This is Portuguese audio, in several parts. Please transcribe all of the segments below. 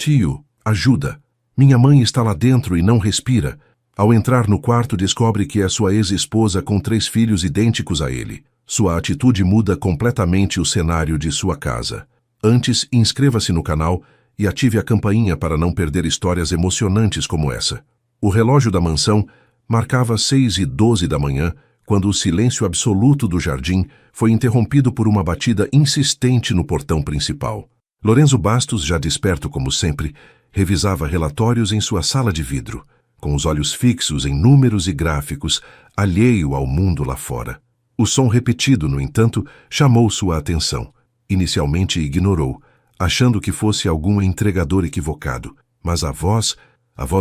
Tio, ajuda! Minha mãe está lá dentro e não respira. Ao entrar no quarto, descobre que é sua ex-esposa com 3 filhos idênticos a ele. Sua atitude muda completamente o cenário de sua casa. Antes, inscreva-se no canal e ative a campainha para não perder histórias emocionantes como essa. O relógio da mansão marcava 6h12 da manhã, quando o silêncio absoluto do jardim foi interrompido por uma batida insistente no portão principal. Lorenzo Bastos, já desperto como sempre, revisava relatórios em sua sala de vidro, com os olhos fixos em números e gráficos, alheio ao mundo lá fora. O som repetido, no entanto, chamou sua atenção. Inicialmente ignorou, achando que fosse algum entregador equivocado, mas a voz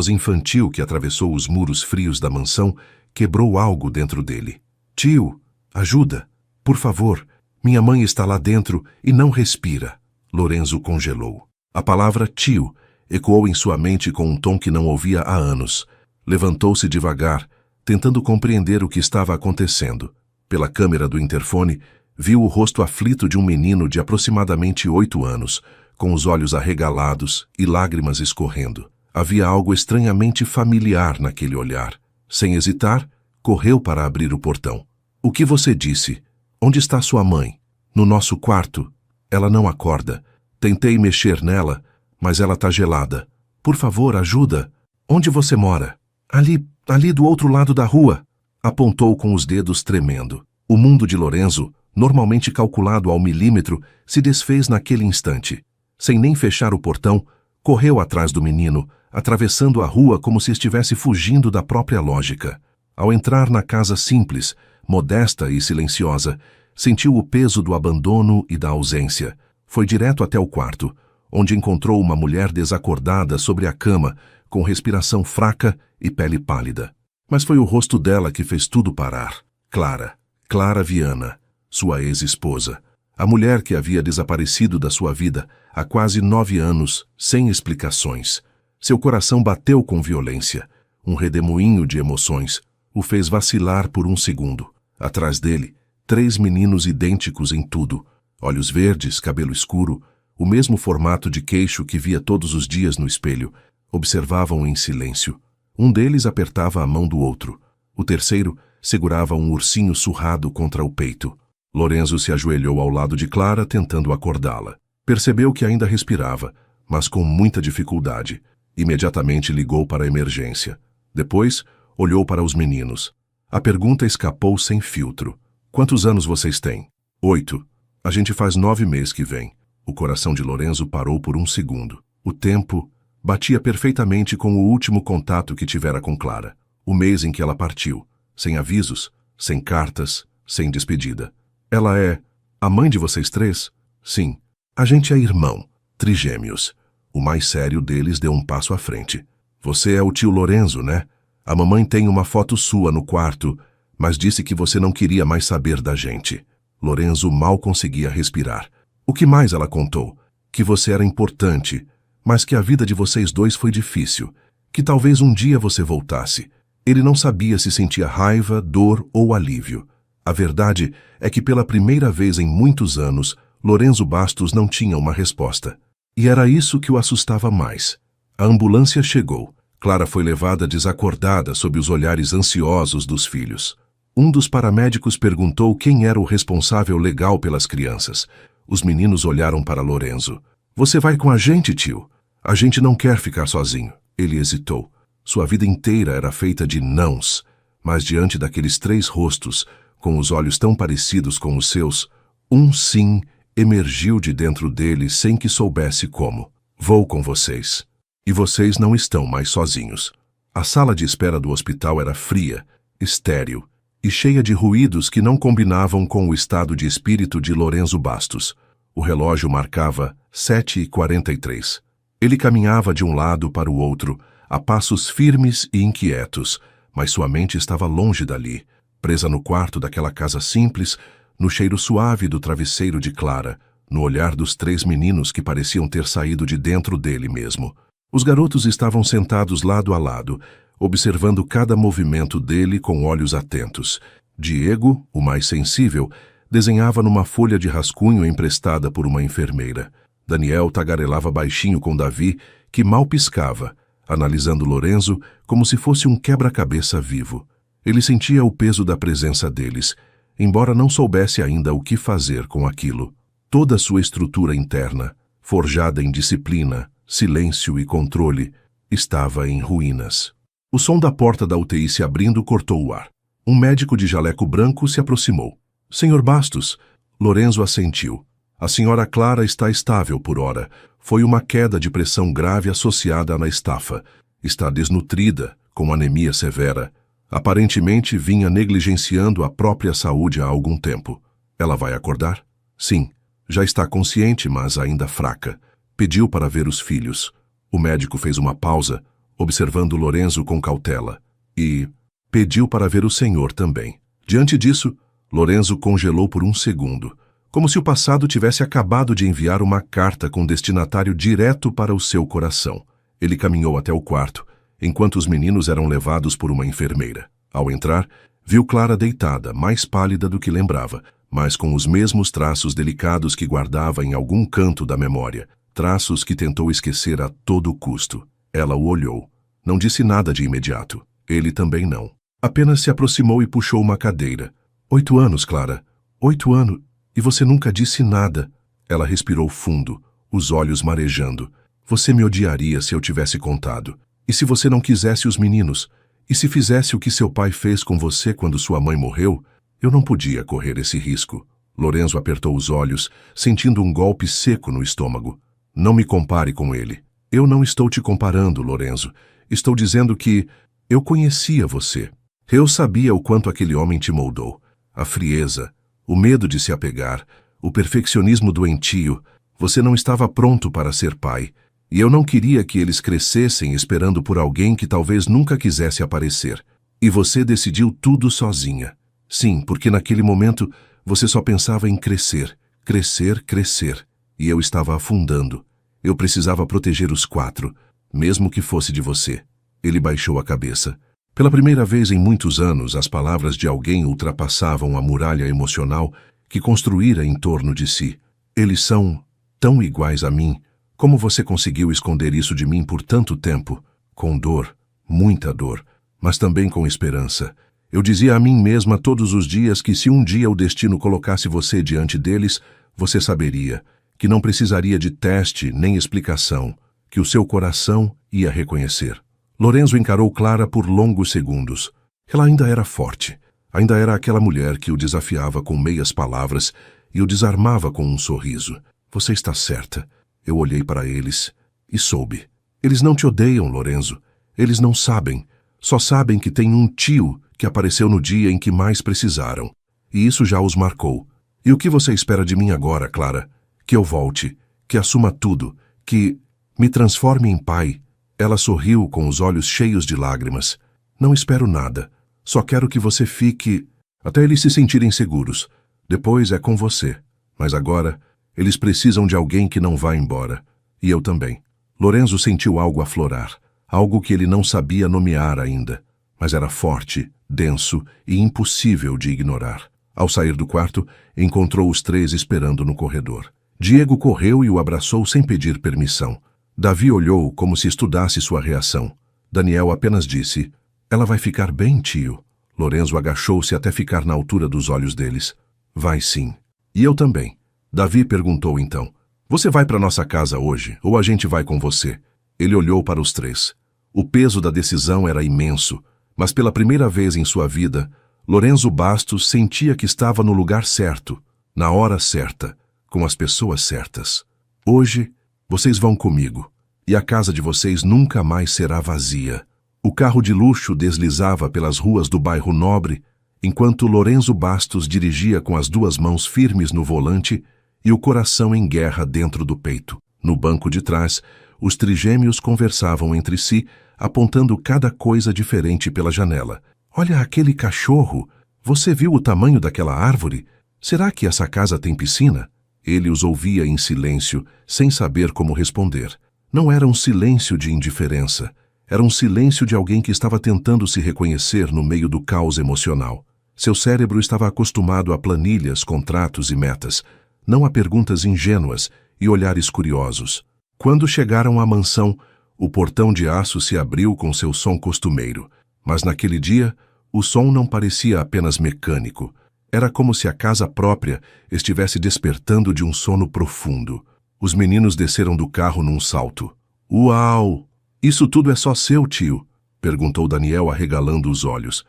infantil que atravessou os muros frios da mansão, quebrou algo dentro dele. Tio, ajuda! Por favor, minha mãe está lá dentro e não respira. Lorenzo congelou. A palavra tio ecoou em sua mente com um tom que não ouvia há anos. Levantou-se devagar, tentando compreender o que estava acontecendo. Pela câmera do interfone, viu o rosto aflito de um menino de aproximadamente 8 anos, com os olhos arregalados e lágrimas escorrendo. Havia algo estranhamente familiar naquele olhar. Sem hesitar, correu para abrir o portão. O que você disse? Onde está sua mãe? No nosso quarto. Ela não acorda. Tentei mexer nela, mas ela está gelada. Por favor, ajuda. Onde você mora? Ali do outro lado da rua. Apontou com os dedos tremendo. O mundo de Lorenzo, normalmente calculado ao milímetro, se desfez naquele instante. Sem nem fechar o portão, correu atrás do menino, atravessando a rua como se estivesse fugindo da própria lógica. Ao entrar na casa simples, modesta e silenciosa, sentiu o peso do abandono e da ausência. Foi direto até o quarto, onde encontrou uma mulher desacordada sobre a cama, com respiração fraca e pele pálida. Mas foi o rosto dela que fez tudo parar. Clara Viana, sua ex-esposa. A mulher que havia desaparecido da sua vida há quase 9 anos, sem explicações. Seu coração bateu com violência. Um redemoinho de emoções o fez vacilar por um segundo. Atrás dele, 3 meninos idênticos em tudo. Olhos verdes, cabelo escuro, o mesmo formato de queixo que via todos os dias no espelho, observavam em silêncio. Um deles apertava a mão do outro. O terceiro segurava um ursinho surrado contra o peito. Lorenzo se ajoelhou ao lado de Clara, tentando acordá-la. Percebeu que ainda respirava, mas com muita dificuldade. Imediatamente ligou para a emergência. Depois, olhou para os meninos. A pergunta escapou sem filtro. Quantos anos vocês têm? 8. A gente faz 9 mês que vem. O coração de Lorenzo parou por um segundo. O tempo batia perfeitamente com o último contato que tivera com Clara. O mês em que ela partiu. Sem avisos, sem cartas, sem despedida. Ela é a mãe de vocês 3? Sim. A gente é irmão, trigêmeos. O mais sério deles deu um passo à frente. Você é o tio Lorenzo, né? A mamãe tem uma foto sua no quarto, mas disse que você não queria mais saber da gente. Lorenzo mal conseguia respirar. O que mais ela contou? Que você era importante, mas que a vida de vocês 2 foi difícil. Que talvez um dia você voltasse. Ele não sabia se sentia raiva, dor ou alívio. A verdade é que pela primeira vez em muitos anos, Lorenzo Bastos não tinha uma resposta. E era isso que o assustava mais. A ambulância chegou. Clara foi levada desacordada sob os olhares ansiosos dos filhos. Um dos paramédicos perguntou quem era o responsável legal pelas crianças. Os meninos olharam para Lorenzo. Você vai com a gente, tio? A gente não quer ficar sozinho. Ele hesitou. Sua vida inteira era feita de nãos, mas diante daqueles 3 rostos, com os olhos tão parecidos com os seus, um sim emergiu de dentro dele sem que soubesse como. Vou com vocês. E vocês não estão mais sozinhos. A sala de espera do hospital era fria, estéril e cheia de ruídos que não combinavam com o estado de espírito de Lorenzo Bastos. O relógio marcava 7h43. Ele caminhava de um lado para o outro, a passos firmes e inquietos, mas sua mente estava longe dali, presa no quarto daquela casa simples, no cheiro suave do travesseiro de Clara, no olhar dos 3 meninos que pareciam ter saído de dentro dele mesmo. Os garotos estavam sentados lado a lado, observando cada movimento dele com olhos atentos. Diego, o mais sensível, desenhava numa folha de rascunho emprestada por uma enfermeira. Daniel tagarelava baixinho com Davi, que mal piscava, analisando Lorenzo como se fosse um quebra-cabeça vivo. Ele sentia o peso da presença deles, embora não soubesse ainda o que fazer com aquilo. Toda sua estrutura interna, forjada em disciplina, silêncio e controle, estava em ruínas. O som da porta da UTI se abrindo cortou o ar. Um médico de jaleco branco se aproximou. Senhor Bastos, Lorenzo assentiu. A senhora Clara está estável por ora. Foi uma queda de pressão grave associada na estafa. Está desnutrida, com anemia severa. Aparentemente vinha negligenciando a própria saúde há algum tempo. Ela vai acordar? Sim. Já está consciente, mas ainda fraca. Pediu para ver os filhos. O médico fez uma pausa, observando Lorenzo com cautela. E pediu para ver o senhor também. Diante disso, Lorenzo congelou por um segundo, como se o passado tivesse acabado de enviar uma carta com destinatário direto para o seu coração. Ele caminhou até o quarto, enquanto os meninos eram levados por uma enfermeira. Ao entrar, viu Clara deitada, mais pálida do que lembrava, mas com os mesmos traços delicados que guardava em algum canto da memória, traços que tentou esquecer a todo custo. Ela o olhou. Não disse nada de imediato. Ele também não. Apenas se aproximou e puxou uma cadeira. 8 anos, Clara. 8 anos. E você nunca disse nada. Ela respirou fundo, os olhos marejando. Você me odiaria se eu tivesse contado. E se você não quisesse os meninos? E se fizesse o que seu pai fez com você quando sua mãe morreu? Eu não podia correr esse risco. Lorenzo apertou os olhos, sentindo um golpe seco no estômago. Não me compare com ele. Eu não estou te comparando, Lorenzo. Estou dizendo que eu conhecia você. Eu sabia o quanto aquele homem te moldou. A frieza, o medo de se apegar, o perfeccionismo doentio. Você não estava pronto para ser pai. E eu não queria que eles crescessem esperando por alguém que talvez nunca quisesse aparecer. E você decidiu tudo sozinha. Sim, porque naquele momento você só pensava em crescer, crescer, crescer. E eu estava afundando. Eu precisava proteger os 4, mesmo que fosse de você. Ele baixou a cabeça. Pela primeira vez em muitos anos, as palavras de alguém ultrapassavam a muralha emocional que construíra em torno de si. Eles são tão iguais a mim. Como você conseguiu esconder isso de mim por tanto tempo? Com dor, muita dor, mas também com esperança. Eu dizia a mim mesma todos os dias que se um dia o destino colocasse você diante deles, você saberia que não precisaria de teste nem explicação, que o seu coração ia reconhecer. Lorenzo encarou Clara por longos segundos. Ela ainda era forte. Ainda era aquela mulher que o desafiava com meias palavras e o desarmava com um sorriso. Você está certa. Eu olhei para eles e soube. Eles não te odeiam, Lorenzo. Eles não sabem. Só sabem que tem um tio que apareceu no dia em que mais precisaram. E isso já os marcou. E o que você espera de mim agora, Clara? Que eu volte, que assuma tudo, que me transforme em pai. Ela sorriu com os olhos cheios de lágrimas. Não espero nada. Só quero que você fique até eles se sentirem seguros. Depois é com você. Mas agora, eles precisam de alguém que não vá embora. E eu também. Lorenzo sentiu algo aflorar. Algo que ele não sabia nomear ainda. Mas era forte, denso e impossível de ignorar. Ao sair do quarto, encontrou os 3 esperando no corredor. Diego correu e o abraçou sem pedir permissão. Davi olhou como se estudasse sua reação. Daniel apenas disse, ela vai ficar bem, tio. Lorenzo agachou-se até ficar na altura dos olhos deles. Vai sim. E eu também. Davi perguntou então, você vai para nossa casa hoje ou a gente vai com você? Ele olhou para os 3. O peso da decisão era imenso, mas pela primeira vez em sua vida, Lorenzo Bastos sentia que estava no lugar certo, na hora certa, com as pessoas certas. Hoje, vocês vão comigo, e a casa de vocês nunca mais será vazia. O carro de luxo deslizava pelas ruas do bairro Nobre, enquanto Lorenzo Bastos dirigia com as 2 mãos firmes no volante e o coração em guerra dentro do peito. No banco de trás, os trigêmeos conversavam entre si, apontando cada coisa diferente pela janela. Olha aquele cachorro! Você viu o tamanho daquela árvore? Será que essa casa tem piscina? Ele os ouvia em silêncio, sem saber como responder. Não era um silêncio de indiferença. Era um silêncio de alguém que estava tentando se reconhecer no meio do caos emocional. Seu cérebro estava acostumado a planilhas, contratos e metas, não a perguntas ingênuas e olhares curiosos. Quando chegaram à mansão, O portão de aço se abriu com seu som costumeiro, mas naquele dia, o som não parecia apenas mecânico. Era como se a casa própria estivesse despertando de um sono profundo. Os meninos desceram do carro num salto. Uau! Isso tudo é só seu, tio? Perguntou Daniel arregalando os olhos.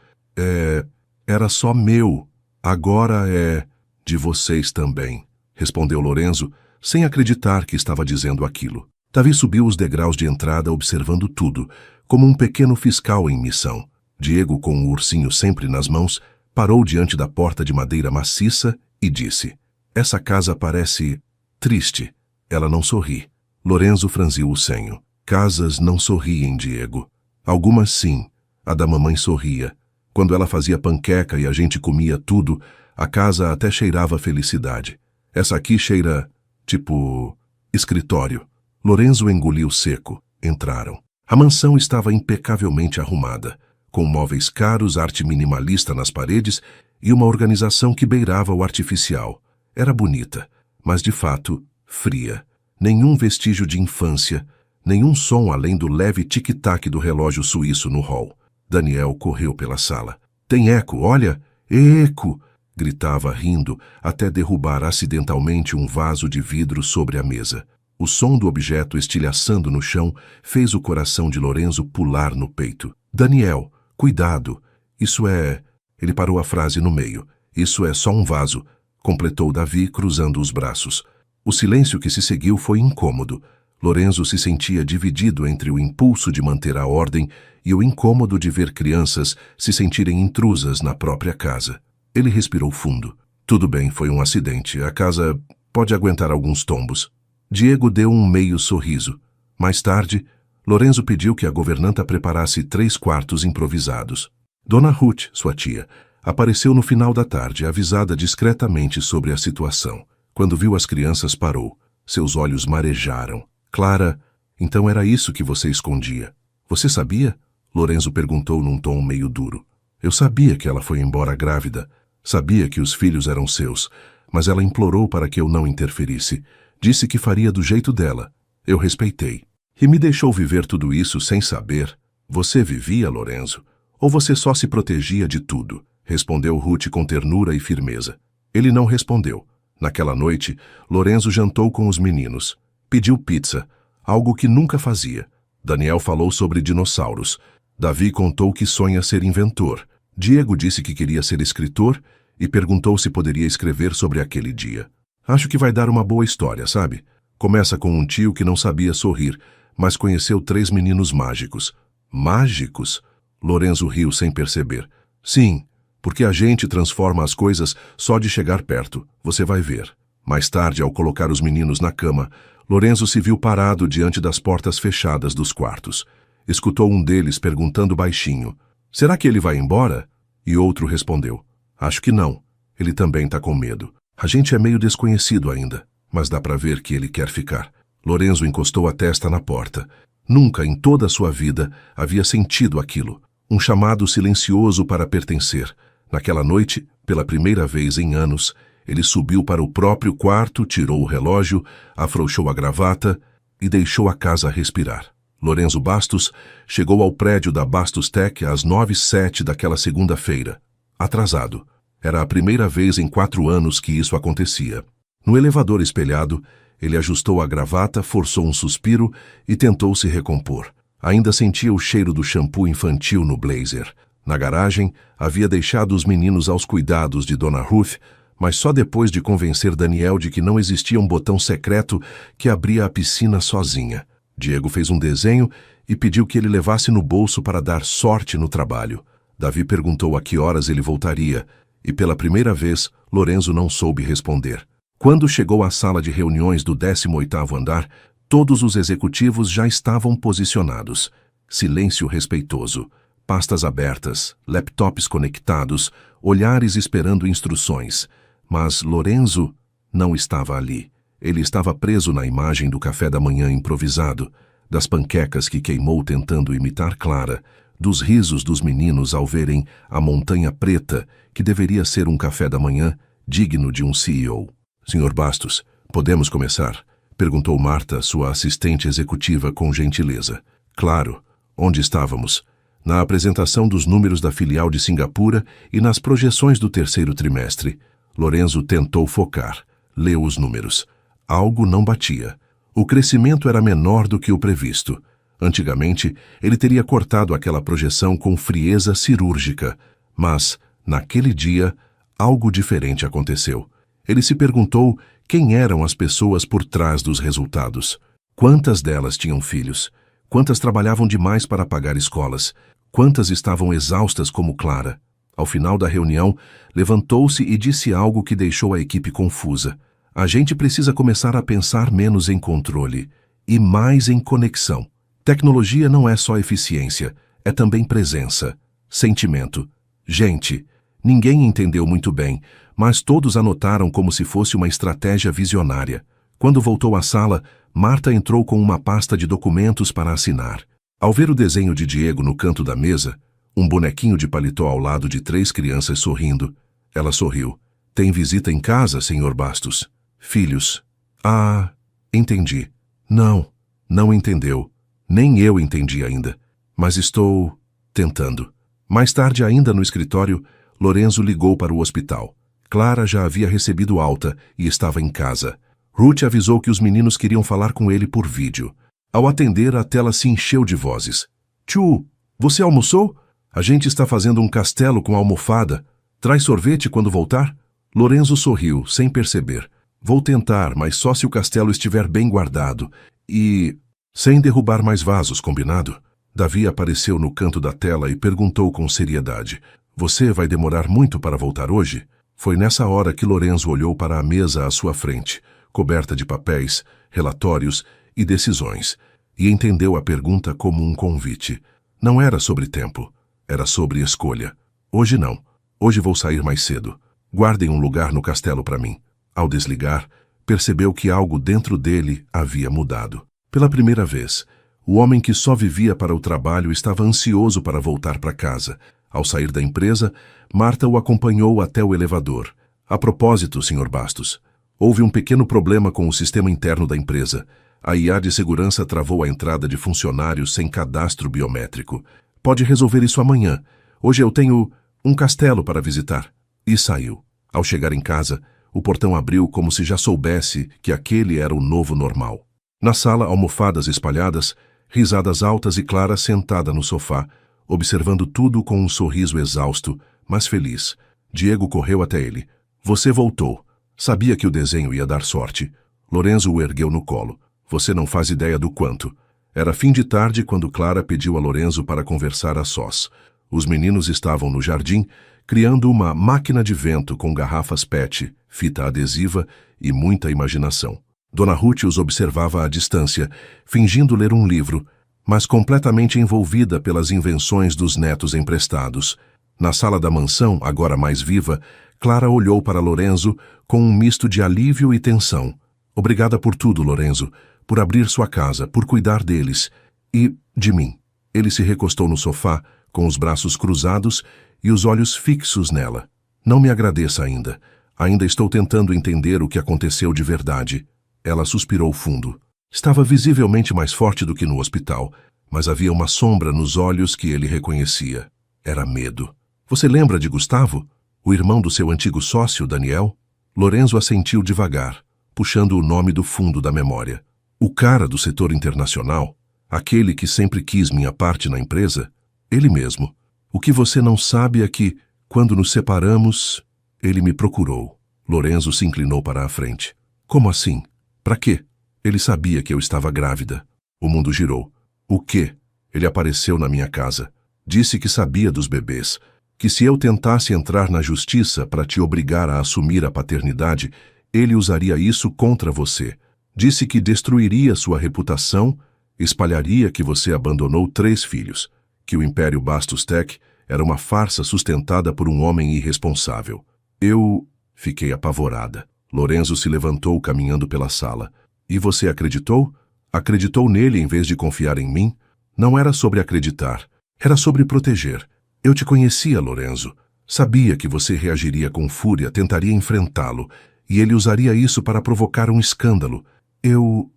Era só meu. Agora é de vocês também, respondeu Lorenzo, sem acreditar que estava dizendo aquilo. Davi subiu os degraus de entrada observando tudo, como um pequeno fiscal em missão. Diego, com o ursinho sempre nas mãos, parou diante da porta de madeira maciça e disse: Essa casa parece triste. Ela não sorri. Lorenzo franziu o senho. Casas não sorriem, Diego. Algumas sim. A da mamãe sorria. Quando ela fazia panqueca e a gente comia tudo, a casa até cheirava felicidade. Essa aqui cheira, tipo, escritório. Lorenzo engoliu seco. Entraram. A mansão estava impecavelmente arrumada, com móveis caros, arte minimalista nas paredes e uma organização que beirava o artificial. Era bonita, mas de fato, fria. Nenhum vestígio de infância, nenhum som além do leve tic-tac do relógio suíço no hall. Daniel correu pela sala. Tem eco, olha! Eco! Gritava rindo, até derrubar acidentalmente um vaso de vidro sobre a mesa. O som do objeto estilhaçando no chão fez o coração de Lorenzo pular no peito. Daniel, cuidado! Isso é... Ele parou a frase no meio. Isso é só um vaso, completou Davi, cruzando os braços. O silêncio que se seguiu foi incômodo. Lorenzo se sentia dividido entre o impulso de manter a ordem e o incômodo de ver crianças se sentirem intrusas na própria casa. Ele respirou fundo. Tudo bem, foi um acidente. A casa pode aguentar alguns tombos. Diego deu um meio sorriso. Mais tarde, Lorenzo pediu que a governanta preparasse 3 quartos improvisados. Dona Ruth, sua tia, apareceu no final da tarde, avisada discretamente sobre a situação. Quando viu as crianças, parou. Seus olhos marejaram. Clara, então era isso que você escondia. Você sabia? Lorenzo perguntou num tom meio duro. Eu sabia que ela foi embora grávida. Sabia que os filhos eram seus, mas ela implorou para que eu não interferisse. Disse que faria do jeito dela. Eu respeitei. E me deixou viver tudo isso sem saber. Você vivia, Lorenzo? Ou você só se protegia de tudo? Respondeu Ruth com ternura e firmeza. Ele não respondeu. Naquela noite, Lorenzo jantou com os meninos. Pediu pizza, algo que nunca fazia. Daniel falou sobre dinossauros. Davi contou que sonha ser inventor. Diego disse que queria ser escritor e perguntou se poderia escrever sobre aquele dia. Acho que vai dar uma boa história, sabe? Começa com um tio que não sabia sorrir, mas conheceu 3 meninos mágicos. Mágicos? Lorenzo riu sem perceber. Sim, porque a gente transforma as coisas só de chegar perto. Você vai ver. Mais tarde, ao colocar os meninos na cama, Lorenzo se viu parado diante das portas fechadas dos quartos. Escutou um deles perguntando baixinho: Será que ele vai embora? E outro respondeu: Acho que não. Ele também está com medo. A gente é meio desconhecido ainda, mas dá para ver que ele quer ficar. Lorenzo encostou a testa na porta. Nunca em toda a sua vida havia sentido aquilo. Um chamado silencioso para pertencer. Naquela noite, pela primeira vez em anos, ele subiu para o próprio quarto, tirou o relógio, afrouxou a gravata e deixou a casa respirar. Lorenzo Bastos chegou ao prédio da Bastos Tech às 9h07 daquela segunda-feira. Atrasado. Era a primeira vez em 4 anos que isso acontecia. No elevador espelhado, ele ajustou a gravata, forçou um suspiro e tentou se recompor. Ainda sentia o cheiro do shampoo infantil no blazer. Na garagem, havia deixado os meninos aos cuidados de Dona Ruth, mas só depois de convencer Daniel de que não existia um botão secreto que abria a piscina sozinha. Diego fez um desenho e pediu que ele levasse no bolso para dar sorte no trabalho. Davi perguntou a que horas ele voltaria, e pela primeira vez, Lorenzo não soube responder. Quando chegou à sala de reuniões do 18º andar, todos os executivos já estavam posicionados. Silêncio respeitoso. Pastas abertas, laptops conectados, olhares esperando instruções. Mas Lorenzo não estava ali. Ele estava preso na imagem do café da manhã improvisado, das panquecas que queimou tentando imitar Clara, dos risos dos meninos ao verem a montanha preta, que deveria ser um café da manhã digno de um CEO. Sr. Bastos, podemos começar? Perguntou Marta, sua assistente executiva, com gentileza. Claro, onde estávamos? Na apresentação dos números da filial de Singapura e nas projeções do terceiro trimestre. Lorenzo tentou focar. Leu os números. Algo não batia. O crescimento era menor do que o previsto. Antigamente, ele teria cortado aquela projeção com frieza cirúrgica. Mas, naquele dia, algo diferente aconteceu. Ele se perguntou quem eram as pessoas por trás dos resultados. Quantas delas tinham filhos? Quantas trabalhavam demais para pagar escolas? Quantas estavam exaustas como Clara? Ao final da reunião, levantou-se e disse algo que deixou a equipe confusa. A gente precisa começar a pensar menos em controle e mais em conexão. Tecnologia não é só eficiência, é também presença, sentimento. Gente, ninguém entendeu muito bem, mas todos anotaram como se fosse uma estratégia visionária. Quando voltou à sala, Marta entrou com uma pasta de documentos para assinar. Ao ver o desenho de Diego no canto da mesa, um bonequinho de paletó ao lado de 3 crianças sorrindo, ela sorriu. Tem visita em casa, Sr. Bastos? Filhos. Ah, entendi. Não entendeu. Nem eu entendi ainda. Mas estou tentando. Mais tarde ainda no escritório, Lorenzo ligou para o hospital. Clara já havia recebido alta e estava em casa. Ruth avisou que os meninos queriam falar com ele por vídeo. Ao atender, a tela se encheu de vozes. Tchu, você almoçou? A gente está fazendo um castelo com almofada. Traz sorvete quando voltar? Lorenzo sorriu, sem perceber. Vou tentar, mas só se o castelo estiver bem guardado. E... sem derrubar mais vasos, combinado? Davi apareceu no canto da tela e perguntou com seriedade. Você vai demorar muito para voltar hoje? Foi nessa hora que Lorenzo olhou para a mesa à sua frente, coberta de papéis, relatórios e decisões, e entendeu a pergunta como um convite. Não era sobre tempo, era sobre escolha. Hoje não. Hoje vou sair mais cedo. Guardem um lugar no castelo para mim. Ao desligar, percebeu que algo dentro dele havia mudado. Pela primeira vez, o homem que só vivia para o trabalho estava ansioso para voltar para casa. Ao sair da empresa, Marta o acompanhou até o elevador. A propósito, Sr. Bastos, houve um pequeno problema com o sistema interno da empresa. A IA de segurança travou a entrada de funcionários sem cadastro biométrico. Pode resolver isso amanhã. Hoje eu tenho um castelo para visitar. E saiu. Ao chegar em casa, o portão abriu como se já soubesse que aquele era o novo normal. Na sala, almofadas espalhadas, risadas altas e Clara sentada no sofá, observando tudo com um sorriso exausto, mas feliz. Diego correu até ele. Você voltou. Sabia que o desenho ia dar sorte. Lorenzo o ergueu no colo. Você não faz ideia do quanto. Era fim de tarde quando Clara pediu a Lorenzo para conversar a sós. Os meninos estavam no jardim, criando uma máquina de vento com garrafas PET, fita adesiva e muita imaginação. Dona Ruth os observava à distância, fingindo ler um livro, mas completamente envolvida pelas invenções dos netos emprestados. Na sala da mansão, agora mais viva, Clara olhou para Lorenzo com um misto de alívio e tensão. Obrigada por tudo, Lorenzo, por abrir sua casa, por cuidar deles e de mim. Ele se recostou no sofá, com os braços cruzados e os olhos fixos nela. Não me agradeça ainda. Ainda estou tentando entender o que aconteceu de verdade. Ela suspirou fundo. Estava visivelmente mais forte do que no hospital, mas havia uma sombra nos olhos que ele reconhecia. Era medo. Você lembra de Gustavo? O irmão do seu antigo sócio, Daniel? Lorenzo assentiu devagar, puxando o nome do fundo da memória. O cara do setor internacional? Aquele que sempre quis minha parte na empresa? Ele mesmo. O que você não sabe é que, quando nos separamos, ele me procurou. Lorenzo se inclinou para a frente. Como assim? Para quê? Ele sabia que eu estava grávida. O mundo girou. O quê? Ele apareceu na minha casa. Disse que sabia dos bebês, que se eu tentasse entrar na justiça para te obrigar a assumir a paternidade, ele usaria isso contra você. Disse que destruiria sua reputação, espalharia que você abandonou 3 filhos, que o Império Bastos Tech era uma farsa sustentada por um homem irresponsável. Eu fiquei apavorada. Lorenzo se levantou caminhando pela sala. E você acreditou? Acreditou nele em vez de confiar em mim? Não era sobre acreditar, era sobre proteger. Eu te conhecia, Lorenzo. Sabia que você reagiria com fúria, tentaria enfrentá-lo, e ele usaria isso para provocar um escândalo. Eu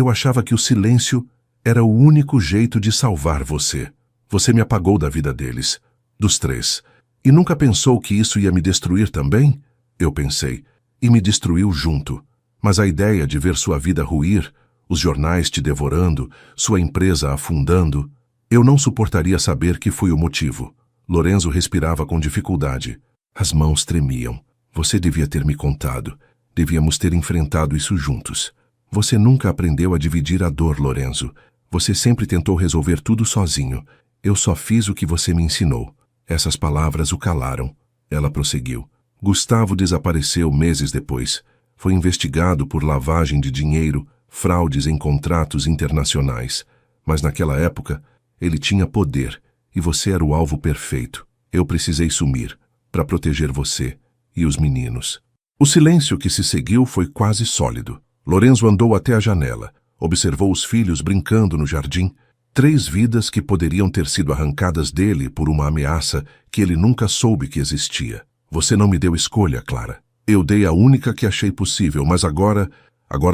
achava que o silêncio Era o único jeito de salvar você. Você me apagou da vida deles, dos três. E nunca pensou que isso ia me destruir também? Eu pensei, e me destruiu junto. Mas a ideia de ver sua vida ruir, os jornais te devorando, sua empresa afundando, eu não suportaria saber que fui o motivo. Lorenzo respirava com dificuldade. As mãos tremiam. Você devia ter me contado. Devíamos ter enfrentado isso juntos. Você nunca aprendeu a dividir a dor, Lorenzo. Você sempre tentou resolver tudo sozinho. Eu só fiz o que você me ensinou. Essas palavras o calaram. Ela prosseguiu. Gustavo desapareceu meses depois. Foi investigado por lavagem de dinheiro, fraudes em contratos internacionais. Mas naquela época, ele tinha poder, e você era o alvo perfeito. Eu precisei sumir, para proteger você e os meninos. O silêncio que se seguiu foi quase sólido. Lorenzo andou até a janela, observou os filhos brincando no jardim, 3 vidas que poderiam ter sido arrancadas dele por uma ameaça que ele nunca soube que existia. Você não me deu escolha, Clara. Eu dei a única que achei possível, mas agora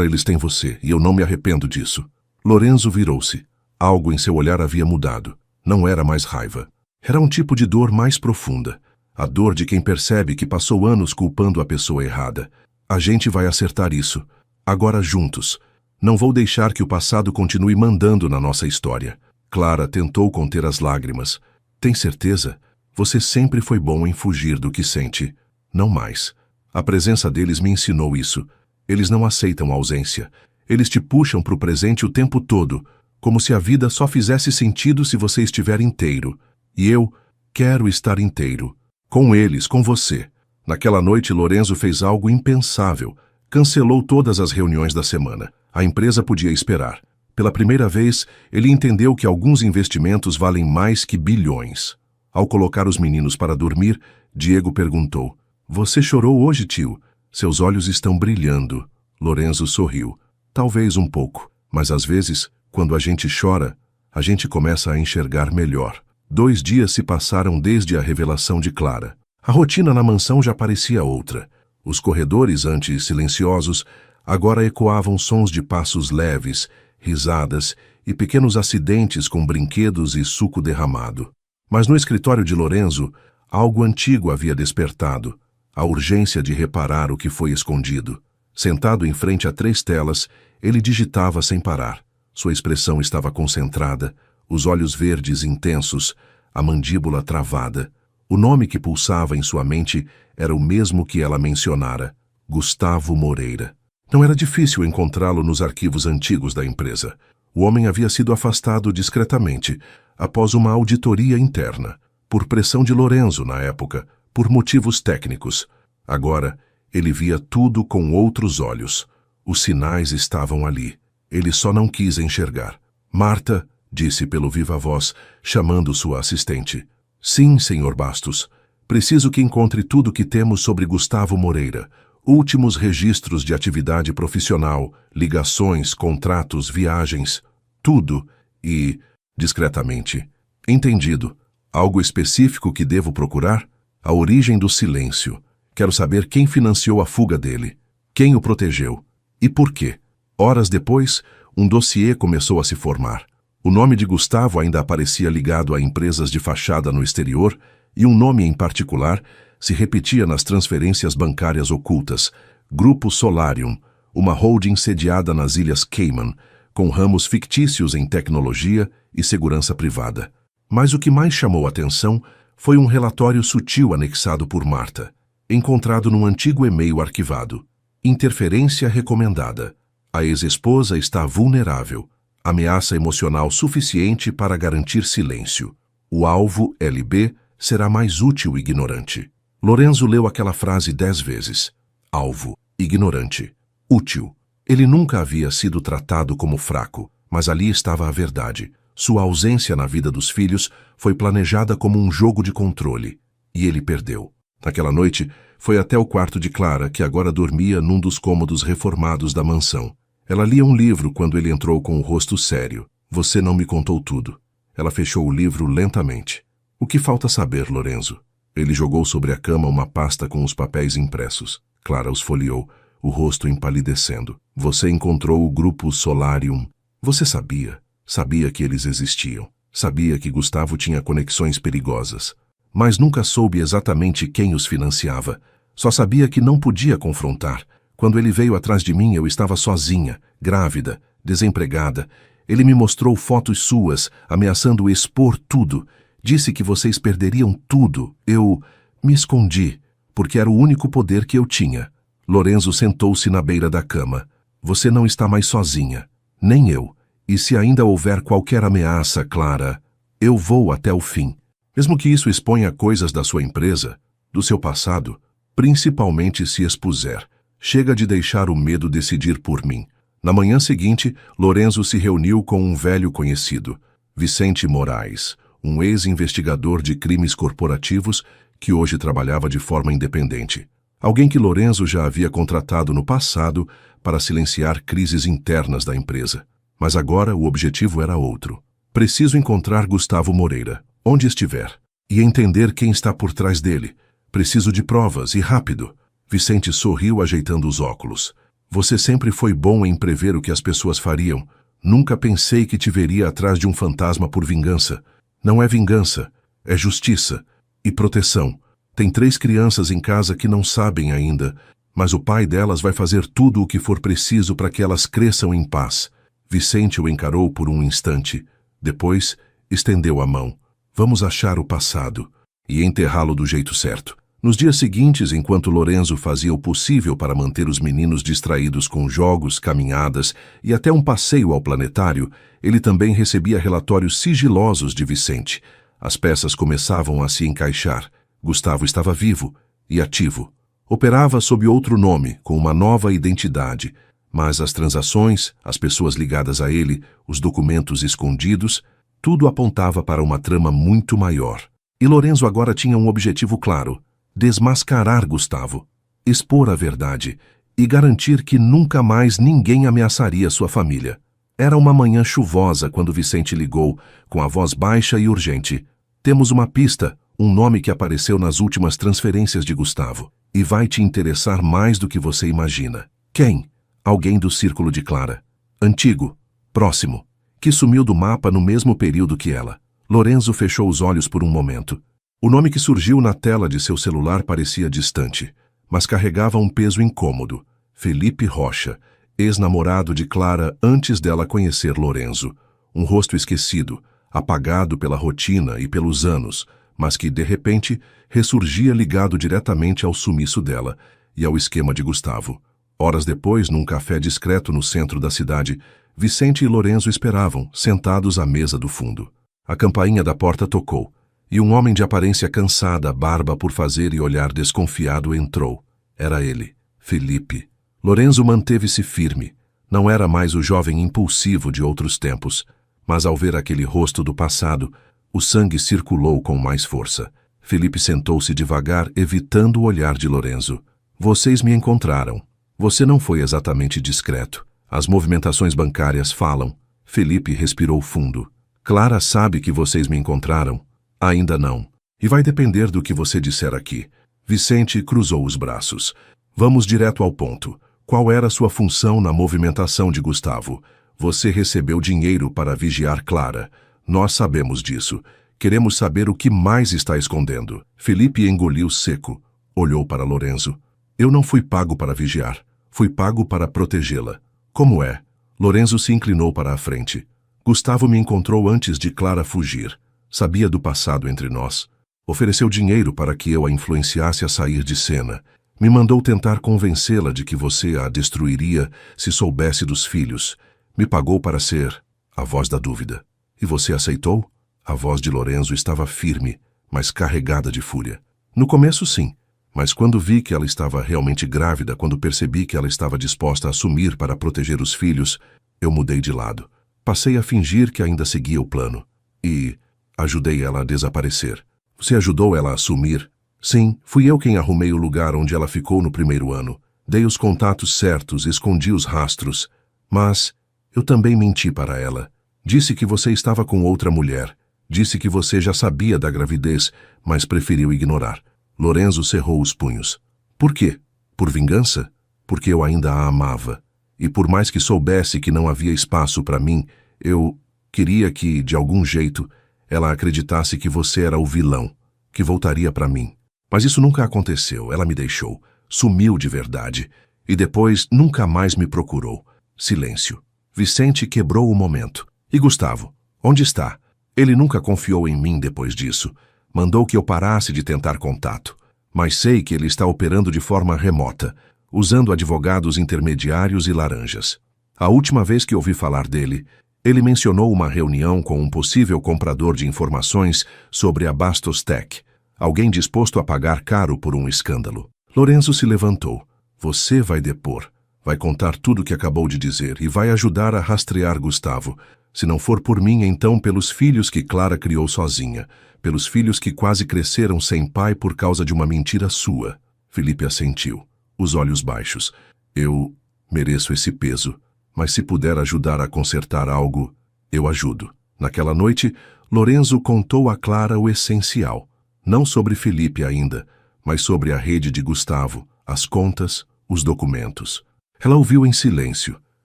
eles têm você, e eu não me arrependo disso. Lorenzo virou-se. Algo em seu olhar havia mudado. Não era mais raiva. Era um tipo de dor mais profunda. A dor de quem percebe que passou anos culpando a pessoa errada. A gente vai acertar isso. Agora juntos. Não vou deixar que o passado continue mandando na nossa história. Clara tentou conter as lágrimas. Tem certeza? Você sempre foi bom em fugir do que sente. Não mais. A presença deles me ensinou isso. Eles não aceitam a ausência. Eles te puxam para o presente o tempo todo, como se a vida só fizesse sentido se você estiver inteiro. E eu quero estar inteiro. Com eles, com você. Naquela noite, Lorenzo fez algo impensável. Cancelou todas as reuniões da semana. A empresa podia esperar. Pela primeira vez, ele entendeu que alguns investimentos valem mais que bilhões. Ao colocar os meninos para dormir, Diego perguntou: "Você chorou hoje, tio? Seus olhos estão brilhando." Lorenzo sorriu. Talvez um pouco, mas às vezes, quando a gente chora, a gente começa a enxergar melhor. 2 dias se passaram desde a revelação de Clara. A rotina na mansão já parecia outra. Os corredores, antes silenciosos, agora ecoavam sons de passos leves, risadas e pequenos acidentes com brinquedos e suco derramado. Mas no escritório de Lorenzo, algo antigo havia despertado, a urgência de reparar o que foi escondido. Sentado em frente a 3 telas, ele digitava sem parar. Sua expressão estava concentrada, os olhos verdes intensos, a mandíbula travada. O nome que pulsava em sua mente era o mesmo que ela mencionara: Gustavo Moreira. Não era difícil encontrá-lo nos arquivos antigos da empresa. O homem havia sido afastado discretamente, após uma auditoria interna, por pressão de Lorenzo na época, por motivos técnicos. Agora, ele via tudo com outros olhos. Os sinais estavam ali. Ele só não quis enxergar. "Marta", disse pelo viva voz, chamando sua assistente. "Sim, senhor Bastos. Preciso que encontre tudo o que temos sobre Gustavo Moreira. Últimos registros de atividade profissional, ligações, contratos, viagens. Tudo. E, discretamente, entendido. Algo específico que devo procurar? A origem do silêncio. Quero saber quem financiou a fuga dele, quem o protegeu e por quê." Horas depois, um dossiê começou a se formar. O nome de Gustavo ainda aparecia ligado a empresas de fachada no exterior e um nome em particular se repetia nas transferências bancárias ocultas: Grupo Solarium, uma holding sediada nas Ilhas Cayman, com ramos fictícios em tecnologia e segurança privada. Mas o que mais chamou atenção foi um relatório sutil anexado por Marta, encontrado num antigo e-mail arquivado. Interferência recomendada. A ex-esposa está vulnerável. Ameaça emocional suficiente para garantir silêncio. O alvo, LB, será mais útil ignorante. Lorenzo leu aquela frase 10 vezes. Alvo, ignorante, útil. Ele nunca havia sido tratado como fraco, mas ali estava a verdade. Sua ausência na vida dos filhos foi planejada como um jogo de controle, e ele perdeu. Naquela noite, foi até o quarto de Clara, que agora dormia num dos cômodos reformados da mansão. Ela lia um livro quando ele entrou com o rosto sério. "Você não me contou tudo." Ela fechou o livro lentamente. "O que falta saber, Lorenzo?" Ele jogou sobre a cama uma pasta com os papéis impressos. Clara os folheou, o rosto empalidecendo. "Você encontrou o Grupo Solarium. Você sabia? Sabia que eles existiam. Sabia que Gustavo tinha conexões perigosas. Mas nunca soube exatamente quem os financiava. Só sabia que não podia confrontar. Quando ele veio atrás de mim, eu estava sozinha, grávida, desempregada. Ele me mostrou fotos suas, ameaçando expor tudo. Disse que vocês perderiam tudo. Eu me escondi, porque era o único poder que eu tinha. Lorenzo sentou-se na beira da cama. Você não está mais sozinha. Nem eu. E se ainda houver qualquer ameaça, Clara, eu vou até o fim. Mesmo que isso exponha coisas da sua empresa, do seu passado, principalmente se expuser. Chega de deixar o medo decidir por mim. Na manhã seguinte, Lorenzo se reuniu com um velho conhecido, Vicente Moraes, um ex-investigador de crimes corporativos que hoje trabalhava de forma independente. Alguém que Lorenzo já havia contratado no passado para silenciar crises internas da empresa. Mas agora o objetivo era outro. Preciso encontrar Gustavo Moreira, onde estiver, e entender quem está por trás dele. Preciso de provas, e rápido. Vicente sorriu ajeitando os óculos. Você sempre foi bom em prever o que as pessoas fariam. Nunca pensei que te veria atrás de um fantasma por vingança. Não é vingança, é justiça e proteção. Tem 3 crianças em casa que não sabem ainda, mas o pai delas vai fazer tudo o que for preciso para que elas cresçam em paz. Vicente o encarou por um instante. Depois, estendeu a mão. Vamos achar o passado e enterrá-lo do jeito certo. Nos dias seguintes, enquanto Lorenzo fazia o possível para manter os meninos distraídos com jogos, caminhadas e até um passeio ao planetário, ele também recebia relatórios sigilosos de Vicente. As peças começavam a se encaixar. Gustavo estava vivo e ativo. Operava sob outro nome, com uma nova identidade, mas as transações, as pessoas ligadas a ele, os documentos escondidos, tudo apontava para uma trama muito maior. E Lorenzo agora tinha um objetivo claro: desmascarar Gustavo, expor a verdade e garantir que nunca mais ninguém ameaçaria sua família. Era uma manhã chuvosa quando Vicente ligou, com a voz baixa e urgente. Temos uma pista, um nome que apareceu nas últimas transferências de Gustavo, e vai te interessar mais do que você imagina. Quem? Alguém do círculo de Clara. Antigo, próximo, que sumiu do mapa no mesmo período que ela. Lorenzo fechou os olhos por um momento. O nome que surgiu na tela de seu celular parecia distante, mas carregava um peso incômodo. Felipe Rocha, ex-namorado de Clara antes dela conhecer Lorenzo. Um rosto esquecido, apagado pela rotina e pelos anos, mas que, de repente, ressurgia ligado diretamente ao sumiço dela e ao esquema de Gustavo. Horas depois, num café discreto no centro da cidade, Vicente e Lorenzo esperavam, sentados à mesa do fundo. A campainha da porta tocou. E um homem de aparência cansada, barba por fazer e olhar desconfiado entrou. Era ele, Felipe. Lorenzo manteve-se firme. Não era mais o jovem impulsivo de outros tempos, mas ao ver aquele rosto do passado, o sangue circulou com mais força. Felipe sentou-se devagar, evitando o olhar de Lorenzo. Vocês me encontraram. Você não foi exatamente discreto. As movimentações bancárias falam. Felipe respirou fundo. Clara sabe que vocês me encontraram? Ainda não. E vai depender do que você disser aqui. Vicente cruzou os braços. Vamos direto ao ponto. Qual era sua função na movimentação de Gustavo? Você recebeu dinheiro para vigiar Clara. Nós sabemos disso. Queremos saber o que mais está escondendo. Felipe engoliu seco. Olhou para Lorenzo. Eu não fui pago para vigiar. Fui pago para protegê-la. Como é? Lorenzo se inclinou para a frente. Gustavo me encontrou antes de Clara fugir. Sabia do passado entre nós. Ofereceu dinheiro para que eu a influenciasse a sair de cena. Me mandou tentar convencê-la de que você a destruiria se soubesse dos filhos. Me pagou para ser a voz da dúvida. E você aceitou? A voz de Lorenzo estava firme, mas carregada de fúria. No começo, sim. Mas quando vi que ela estava realmente grávida, quando percebi que ela estava disposta a assumir para proteger os filhos, eu mudei de lado. Passei a fingir que ainda seguia o plano. E ajudei ela a desaparecer. Você ajudou ela a sumir? Sim, fui eu quem arrumei o lugar onde ela ficou no primeiro ano. Dei os contatos certos, escondi os rastros. Mas eu também menti para ela. Disse que você estava com outra mulher. Disse que você já sabia da gravidez, mas preferiu ignorar. Lorenzo cerrou os punhos. Por quê? Por vingança? Porque eu ainda a amava. E por mais que soubesse que não havia espaço para mim, eu Queria que, de algum jeito, ela acreditasse que você era o vilão, que voltaria para mim. Mas isso nunca aconteceu. Ela me deixou, sumiu de verdade, e depois nunca mais me procurou. Silêncio. Vicente quebrou o momento. E Gustavo? Onde está? Ele nunca confiou em mim depois disso. Mandou que eu parasse de tentar contato. Mas sei que ele está operando de forma remota, usando advogados intermediários e laranjas. A última vez que ouvi falar dele, ele mencionou uma reunião com um possível comprador de informações sobre a Bastos Tech, alguém disposto a pagar caro por um escândalo. Lorenzo se levantou. Você vai depor, vai contar tudo o que acabou de dizer e vai ajudar a rastrear Gustavo. Se não for por mim, então pelos filhos que Clara criou sozinha, pelos filhos que quase cresceram sem pai por causa de uma mentira sua. Felipe assentiu, os olhos baixos. Eu mereço esse peso, mas se puder ajudar a consertar algo, eu ajudo. Naquela noite, Lorenzo contou a Clara o essencial, não sobre Felipe ainda, mas sobre a rede de Gustavo, as contas, os documentos. Ela ouviu em silêncio,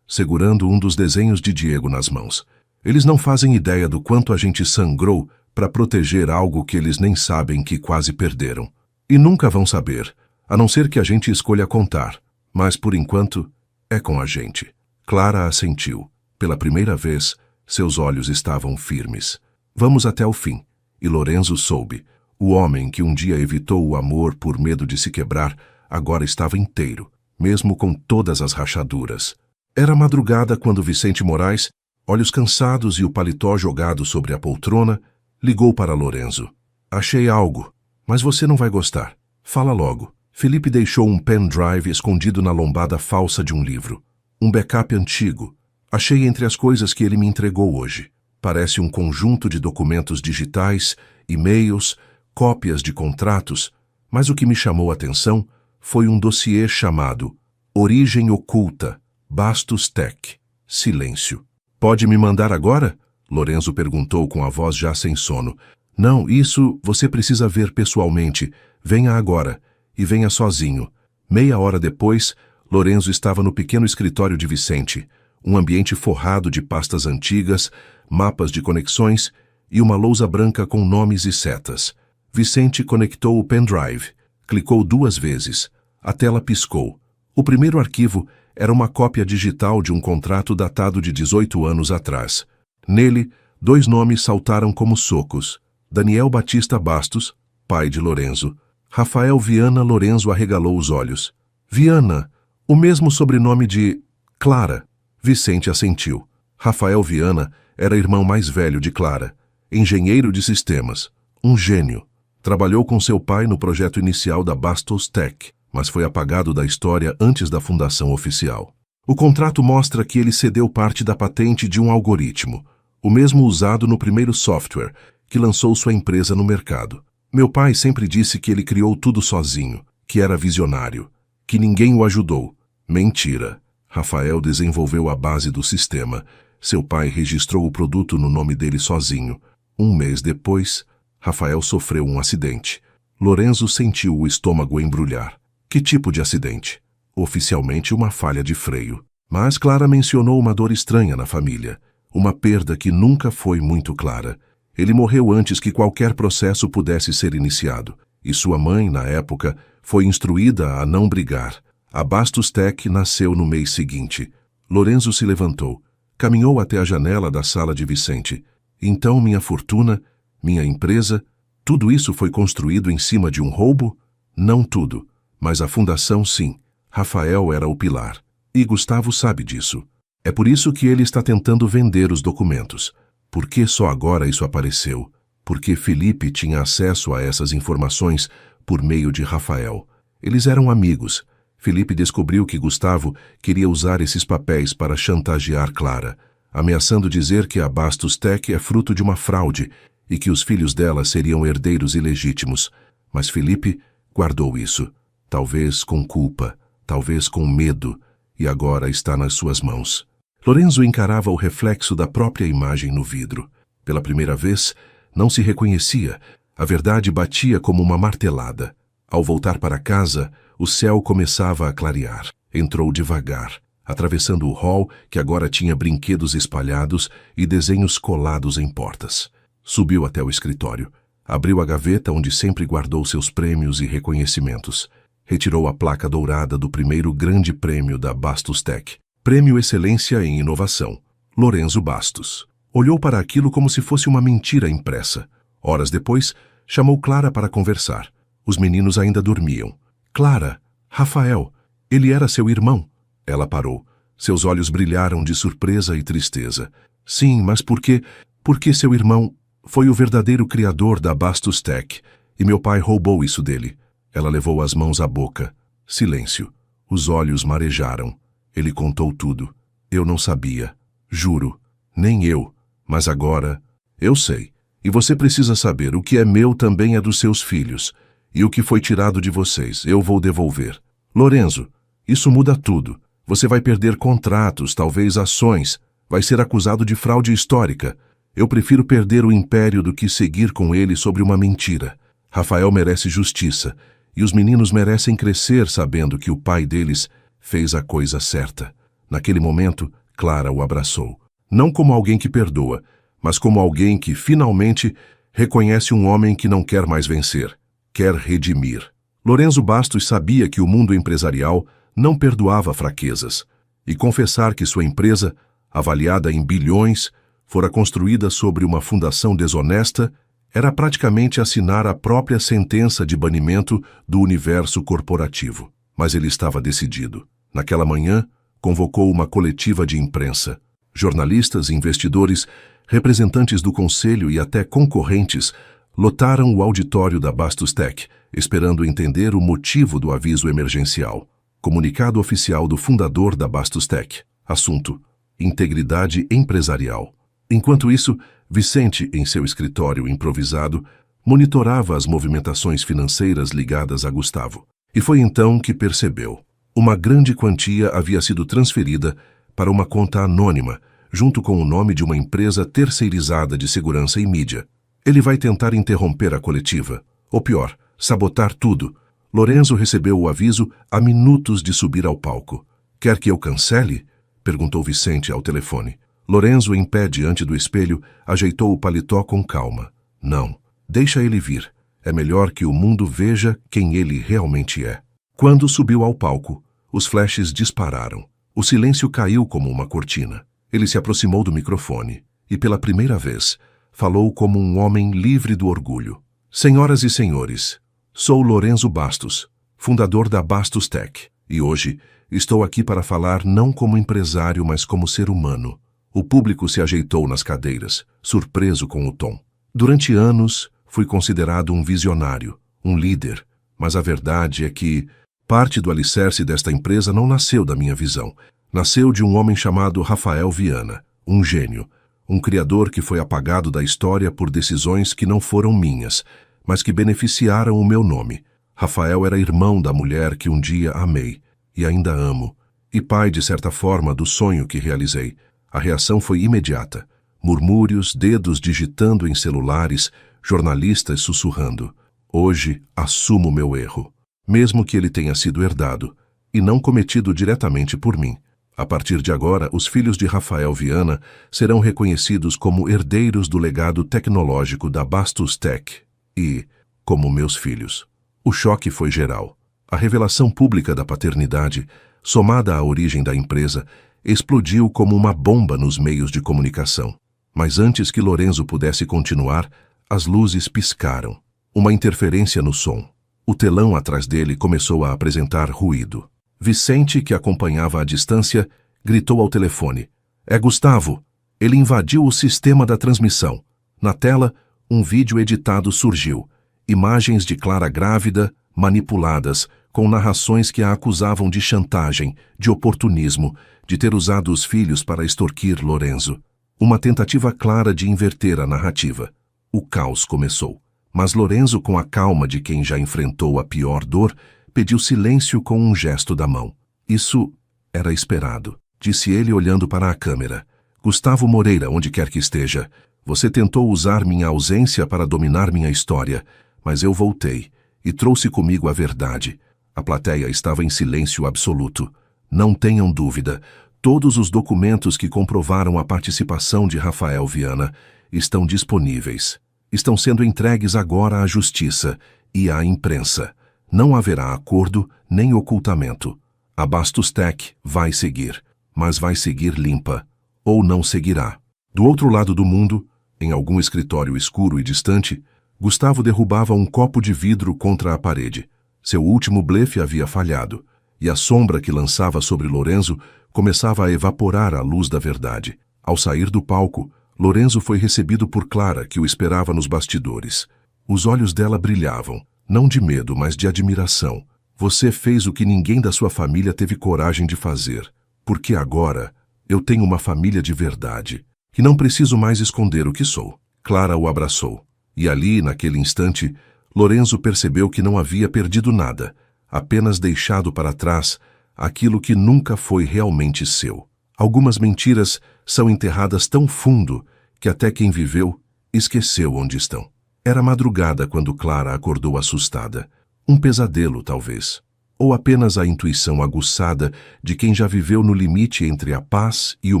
segurando um dos desenhos de Diego nas mãos. Eles não fazem ideia do quanto a gente sangrou para proteger algo que eles nem sabem que quase perderam. E nunca vão saber, a não ser que a gente escolha contar. Mas, por enquanto, é com a gente. Clara assentiu. Pela primeira vez, seus olhos estavam firmes. Vamos até o fim. E Lorenzo soube. O homem que um dia evitou o amor por medo de se quebrar, agora estava inteiro, mesmo com todas as rachaduras. Era madrugada quando Vicente Moraes, olhos cansados e o paletó jogado sobre a poltrona, ligou para Lorenzo. Achei algo, mas você não vai gostar. Fala logo. Felipe deixou um pendrive escondido na lombada falsa de um livro. Um backup antigo. Achei entre as coisas que ele me entregou hoje. Parece um conjunto de documentos digitais, e-mails, cópias de contratos, mas o que me chamou a atenção foi um dossiê chamado Origem Oculta, Bastos Tech. Silêncio. Pode me mandar agora? Lorenzo perguntou com a voz já sem sono. Não, isso você precisa ver pessoalmente. Venha agora. E venha sozinho. Meia hora depois, Lorenzo estava no pequeno escritório de Vicente, um ambiente forrado de pastas antigas, mapas de conexões e uma lousa branca com nomes e setas. Vicente conectou o pendrive, clicou 2 vezes. A tela piscou. O primeiro arquivo era uma cópia digital de um contrato datado de 18 anos atrás. Nele, 2 nomes saltaram como socos. Daniel Batista Bastos, pai de Lorenzo. Rafael Viana. Lorenzo arregalou os olhos. Viana, o mesmo sobrenome de Clara. Vicente assentiu. Rafael Viana era irmão mais velho de Clara, engenheiro de sistemas, um gênio. Trabalhou com seu pai no projeto inicial da Bastos Tech, mas foi apagado da história antes da fundação oficial. O contrato mostra que ele cedeu parte da patente de um algoritmo, o mesmo usado no primeiro software, que lançou sua empresa no mercado. Meu pai sempre disse que ele criou tudo sozinho, que era visionário, que ninguém o ajudou. Mentira. Rafael desenvolveu a base do sistema. Seu pai registrou o produto no nome dele sozinho. 1 mês depois, Rafael sofreu um acidente. Lorenzo sentiu o estômago embrulhar. Que tipo de acidente? Oficialmente uma falha de freio. Mas Clara mencionou uma dor estranha na família. Uma perda que nunca foi muito clara. Ele morreu antes que qualquer processo pudesse ser iniciado. E sua mãe, na época, foi instruída a não brigar. A Bastos Tech nasceu no mês seguinte. Lorenzo se levantou. Caminhou até a janela da sala de Vicente. Então minha fortuna, minha empresa, tudo isso foi construído em cima de um roubo? Não tudo, mas a fundação sim. Rafael era o pilar. E Gustavo sabe disso. É por isso que ele está tentando vender os documentos. Por que só agora isso apareceu? Porque Felipe tinha acesso a essas informações por meio de Rafael. Eles eram amigos. Felipe descobriu que Gustavo queria usar esses papéis para chantagear Clara, ameaçando dizer que a Bastos Tech é fruto de uma fraude e que os filhos dela seriam herdeiros ilegítimos. Mas Felipe guardou isso, talvez com culpa, talvez com medo, e agora está nas suas mãos. Lorenzo encarava o reflexo da própria imagem no vidro. Pela primeira vez, não se reconhecia. A verdade batia como uma martelada. Ao voltar para casa, o céu começava a clarear. Entrou devagar. atravessando o hall, que agora tinha brinquedos espalhados e desenhos colados em portas. Subiu até o escritório. Abriu a gaveta onde sempre guardou seus prêmios e reconhecimentos. Retirou a placa dourada do primeiro grande prêmio da Bastos Tech. Prêmio Excelência em Inovação. Lorenzo Bastos. Olhou para aquilo como se fosse uma mentira impressa. Horas depois, chamou Clara para conversar. Os meninos ainda dormiam. Clara, Rafael, ele era seu irmão. Ela parou. Seus olhos brilharam de surpresa e tristeza. Sim, mas por quê? Porque seu irmão foi o verdadeiro criador da Bastos Tech, e meu pai roubou isso dele. Ela levou as mãos à boca. Silêncio. Os olhos marejaram. Ele contou tudo. Eu não sabia. Juro. Nem eu. Mas agora, eu sei. E você precisa saber, o que é meu também é dos seus filhos. E o que foi tirado de vocês, eu vou devolver. Lorenzo, isso muda tudo. Você vai perder contratos, talvez ações. Vai ser acusado de fraude histórica. Eu prefiro perder o império do que seguir com ele sobre uma mentira. Rafael merece justiça. E os meninos merecem crescer sabendo que o pai deles fez a coisa certa. Naquele momento, Clara o abraçou. Não como alguém que perdoa, mas como alguém que, finalmente, reconhece um homem que não quer mais vencer. Quer redimir. Lorenzo Bastos sabia que o mundo empresarial não perdoava fraquezas, e confessar que sua empresa, avaliada em bilhões, fora construída sobre uma fundação desonesta, era praticamente assinar a própria sentença de banimento do universo corporativo. Mas ele estava decidido. Naquela manhã, convocou uma coletiva de imprensa. Jornalistas, investidores, representantes do conselho e até concorrentes lotaram o auditório da Bastos Tech, esperando entender o motivo do aviso emergencial. Comunicado oficial do fundador da Bastos Tech. Assunto: integridade empresarial. Enquanto isso, Vicente, em seu escritório improvisado, monitorava as movimentações financeiras ligadas a Gustavo. E foi então que percebeu. Uma grande quantia havia sido transferida para uma conta anônima, junto com o nome de uma empresa terceirizada de segurança e mídia. Ele vai tentar interromper a coletiva. Ou pior, sabotar tudo. Lorenzo recebeu o aviso há minutos de subir ao palco. Quer que eu cancele? Perguntou Vicente ao telefone. Lorenzo, em pé diante do espelho, ajeitou o paletó com calma. Não, deixa ele vir. É melhor que o mundo veja quem ele realmente é. Quando subiu ao palco, os flashes dispararam. O silêncio caiu como uma cortina. Ele se aproximou do microfone e, pela primeira vez, falou como um homem livre do orgulho. Senhoras e senhores, sou Lorenzo Bastos, fundador da Bastos Tech, e hoje estou aqui para falar não como empresário, mas como ser humano. O público se ajeitou nas cadeiras, surpreso com o tom. Durante anos, fui considerado um visionário, um líder, mas a verdade é que parte do alicerce desta empresa não nasceu da minha visão. Nasceu de um homem chamado Rafael Viana, um gênio, um criador que foi apagado da história por decisões que não foram minhas, mas que beneficiaram o meu nome. Rafael era irmão da mulher que um dia amei, e ainda amo, e pai, de certa forma, do sonho que realizei. A reação foi imediata. Murmúrios, dedos digitando em celulares, jornalistas sussurrando. Hoje assumo meu erro, mesmo que ele tenha sido herdado, e não cometido diretamente por mim. A partir de agora, os filhos de Rafael Viana serão reconhecidos como herdeiros do legado tecnológico da Bastos Tech e, como meus filhos. O choque foi geral. A revelação pública da paternidade, somada à origem da empresa, explodiu como uma bomba nos meios de comunicação. Mas antes que Lorenzo pudesse continuar, as luzes piscaram. Uma interferência no som. O telão atrás dele começou a apresentar ruído. Vicente, que acompanhava à distância, gritou ao telefone. É Gustavo! Ele invadiu o sistema da transmissão. Na tela, um vídeo editado surgiu. Imagens de Clara grávida, manipuladas, com narrações que a acusavam de chantagem, de oportunismo, de ter usado os filhos para extorquir Lorenzo. Uma tentativa clara de inverter a narrativa. O caos começou. Mas Lorenzo, com a calma de quem já enfrentou a pior dor, pediu silêncio com um gesto da mão. Isso era esperado, disse ele olhando para a câmera. Gustavo Moreira, onde quer que esteja, você tentou usar minha ausência para dominar minha história, mas eu voltei e trouxe comigo a verdade. A plateia estava em silêncio absoluto. Não tenham dúvida, todos os documentos que comprovaram a participação de Rafael Viana estão disponíveis. Estão sendo entregues agora à Justiça e à imprensa. Não haverá acordo nem ocultamento. A Bastos Tech vai seguir, mas vai seguir limpa, ou não seguirá. Do outro lado do mundo, em algum escritório escuro e distante, Gustavo derrubava um copo de vidro contra a parede. Seu último blefe havia falhado, e a sombra que lançava sobre Lorenzo começava a evaporar à luz da verdade. Ao sair do palco, Lorenzo foi recebido por Clara, que o esperava nos bastidores. Os olhos dela brilhavam, não de medo, mas de admiração. Você fez o que ninguém da sua família teve coragem de fazer, porque agora eu tenho uma família de verdade, e não preciso mais esconder o que sou. Clara o abraçou, e ali, naquele instante, Lorenzo percebeu que não havia perdido nada, apenas deixado para trás aquilo que nunca foi realmente seu. Algumas mentiras são enterradas tão fundo que até quem viveu esqueceu onde estão. Era madrugada quando Clara acordou assustada. Um pesadelo, talvez. Ou apenas a intuição aguçada de quem já viveu no limite entre a paz e o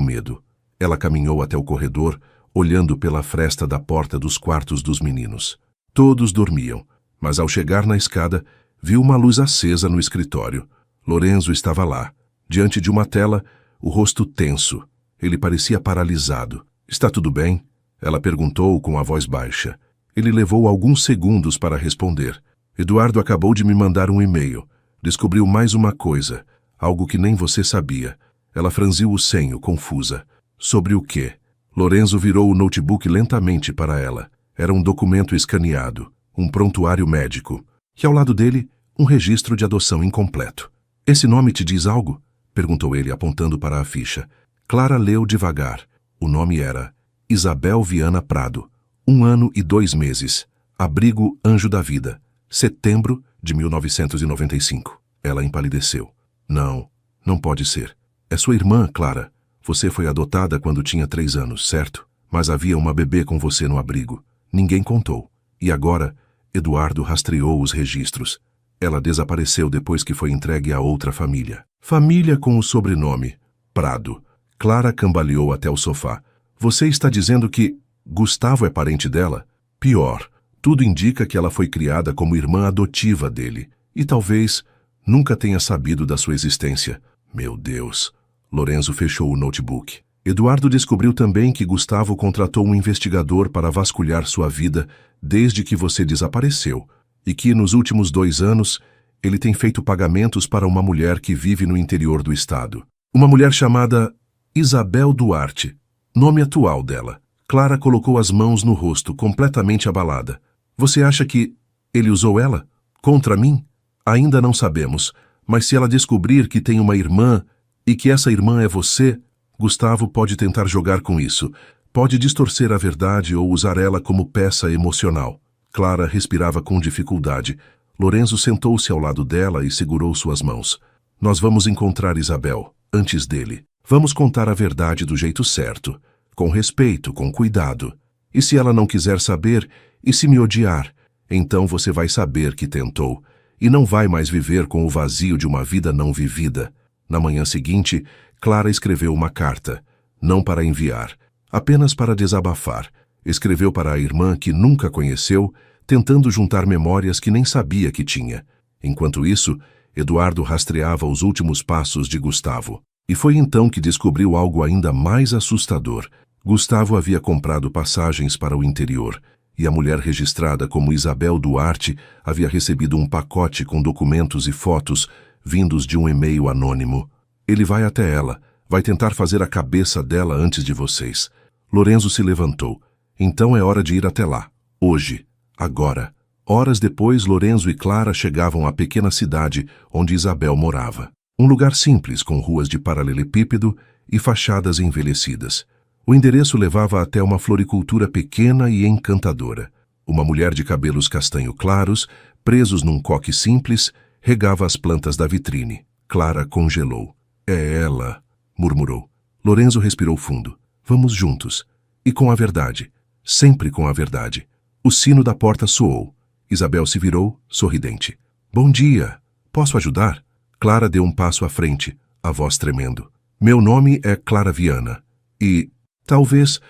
medo. Ela caminhou até o corredor, olhando pela fresta da porta dos quartos dos meninos. Todos dormiam, mas ao chegar na escada, viu uma luz acesa no escritório. Lorenzo estava lá, diante de uma tela, o rosto tenso. Ele parecia paralisado. "Está tudo bem?" Ela perguntou com a voz baixa. Ele levou alguns segundos para responder. "Eduardo acabou de me mandar um e-mail. Descobriu mais uma coisa, algo que nem você sabia." Ela franziu o senho, confusa. "Sobre o quê?" Lorenzo virou o notebook lentamente para ela. Era um documento escaneado, um prontuário médico. E ao lado dele, um registro de adoção incompleto. "Esse nome te diz algo?" perguntou ele, apontando para a ficha. Clara leu devagar. O nome era Isabel Viana Prado. 1 ano e 2 meses. Abrigo Anjo da Vida. Setembro de 1995. Ela empalideceu. Não pode ser. É sua irmã, Clara. Você foi adotada quando tinha 3 anos, certo? Mas havia uma bebê com você no abrigo. Ninguém contou. E agora, Eduardo rastreou os registros. Ela desapareceu depois que foi entregue a outra família. Família com o sobrenome Prado. Clara cambaleou até o sofá. Você está dizendo que Gustavo é parente dela? Pior. Tudo indica que ela foi criada como irmã adotiva dele. E talvez nunca tenha sabido da sua existência. Meu Deus. Lorenzo fechou o notebook. Eduardo descobriu também que Gustavo contratou um investigador para vasculhar sua vida desde que você desapareceu, e que nos últimos 2 anos ele tem feito pagamentos para uma mulher que vive no interior do estado. Uma mulher chamada Isabel Duarte, nome atual dela. Clara colocou as mãos no rosto, completamente abalada. Você acha que ele usou ela? Contra mim? Ainda não sabemos, mas se ela descobrir que tem uma irmã e que essa irmã é você, Gustavo pode tentar jogar com isso. Pode distorcer a verdade ou usar ela como peça emocional. Clara respirava com dificuldade. Lorenzo sentou-se ao lado dela e segurou suas mãos. Nós vamos encontrar Isabel, antes dele. Vamos contar a verdade do jeito certo, com respeito, com cuidado. E se ela não quiser saber, e se me odiar, então você vai saber que tentou, e não vai mais viver com o vazio de uma vida não vivida. Na manhã seguinte, Clara escreveu uma carta, não para enviar, apenas para desabafar. Escreveu para a irmã que nunca conheceu, tentando juntar memórias que nem sabia que tinha. Enquanto isso, Eduardo rastreava os últimos passos de Gustavo. E foi então que descobriu algo ainda mais assustador. Gustavo havia comprado passagens para o interior, e a mulher registrada como Isabel Duarte havia recebido um pacote com documentos e fotos vindos de um e-mail anônimo. Ele vai até ela, vai tentar fazer a cabeça dela antes de vocês. Lorenzo se levantou. Então é hora de ir até lá. Hoje. Agora. Horas depois, Lorenzo e Clara chegavam à pequena cidade onde Isabel morava. Um lugar simples, com ruas de paralelepípedo e fachadas envelhecidas. O endereço levava até uma floricultura pequena e encantadora. Uma mulher de cabelos castanho claros, presos num coque simples, regava as plantas da vitrine. Clara congelou. É ela, murmurou. Lorenzo respirou fundo. Vamos juntos. E com a verdade. Sempre com a verdade. O sino da porta soou. Isabel se virou, sorridente. Bom dia. Posso ajudar? Clara deu um passo à frente. a voz tremendo. Meu nome é Clara Viana. E talvez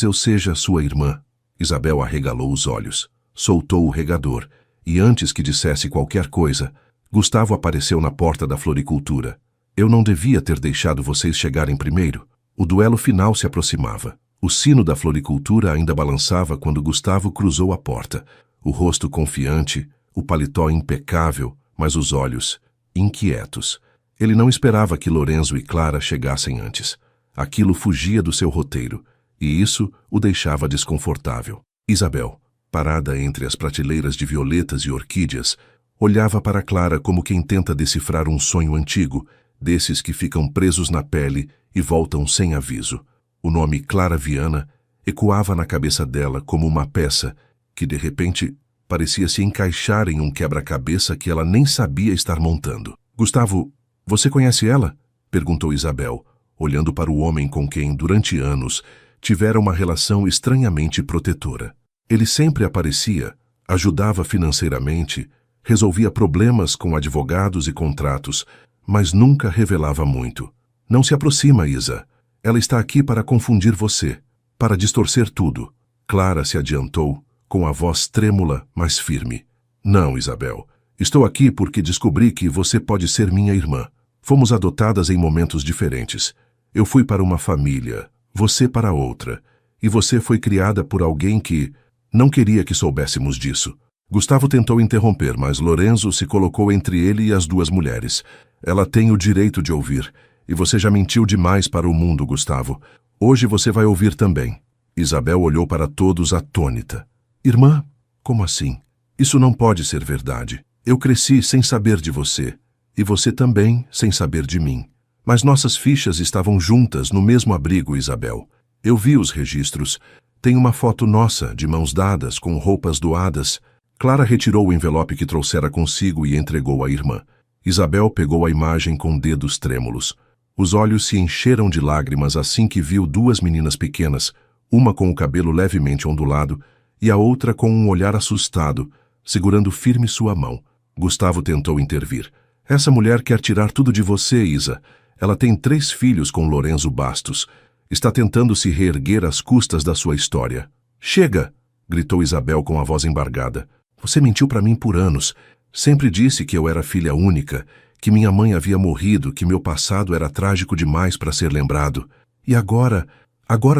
eu seja sua irmã. Isabel arregalou os olhos, soltou o regador, e antes que dissesse qualquer coisa, Gustavo apareceu na porta da floricultura. Eu não devia ter deixado vocês chegarem primeiro. O duelo final se aproximava. O sino da floricultura ainda balançava quando Gustavo cruzou a porta. O rosto confiante, o paletó impecável, mas os olhos inquietos. Ele não esperava que Lorenzo e Clara chegassem antes. Aquilo fugia do seu roteiro, e isso o deixava desconfortável. Isabel, parada entre as prateleiras de violetas e orquídeas, olhava para Clara como quem tenta decifrar um sonho antigo, desses que ficam presos na pele e voltam sem aviso. O nome Clara Viana ecoava na cabeça dela como uma peça que, de repente, parecia se encaixar em um quebra-cabeça que ela nem sabia estar montando. Gustavo, você conhece ela? Perguntou Isabel, olhando para o homem com quem, durante anos, tivera uma relação estranhamente protetora. Ele sempre aparecia, ajudava financeiramente, resolvia problemas com advogados e contratos, mas nunca revelava muito. Não se aproxima, Isa. Ela está aqui para confundir você, para distorcer tudo. Clara se adiantou, com a voz trêmula, mas firme. Não, Isabel. Estou aqui porque descobri que você pode ser minha irmã. Fomos adotadas em momentos diferentes. Eu fui para uma família, você para outra. E você foi criada por alguém que não queria que soubéssemos disso. Gustavo tentou interromper, mas Lorenzo se colocou entre ele e as duas mulheres. Ela tem o direito de ouvir. E você já mentiu demais para o mundo, Gustavo. Hoje você vai ouvir também. Isabel olhou para todos atônita. Irmã? Como assim? Isso não pode ser verdade. Eu cresci sem saber de você. E você também sem saber de mim. Mas nossas fichas estavam juntas no mesmo abrigo, Isabel. Eu vi os registros. Tem uma foto nossa, de mãos dadas, com roupas doadas. Clara retirou o envelope que trouxera consigo e entregou à irmã. Isabel pegou a imagem com dedos trêmulos. Os olhos se encheram de lágrimas assim que viu duas meninas pequenas, uma com o cabelo levemente ondulado e a outra com um olhar assustado, segurando firme sua mão. Gustavo tentou intervir. Essa mulher quer tirar tudo de você, Isa. Ela tem 3 filhos com Lorenzo Bastos. Está tentando se reerguer às custas da sua história. Chega! Gritou Isabel com a voz embargada. Você mentiu para mim por anos. Sempre disse que eu era filha única, que minha mãe havia morrido, que meu passado era trágico demais para ser lembrado. E agora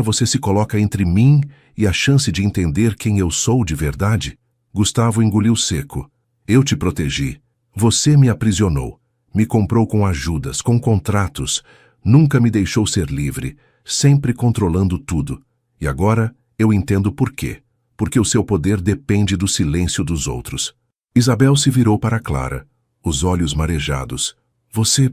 você se coloca entre mim e a chance de entender quem eu sou de verdade? Gustavo engoliu seco. Eu te protegi. Você me aprisionou. Me comprou com ajudas, com contratos. Nunca me deixou ser livre, sempre controlando tudo. E agora eu entendo por quê. Porque o seu poder depende do silêncio dos outros. Isabel se virou para Clara, os olhos marejados. Você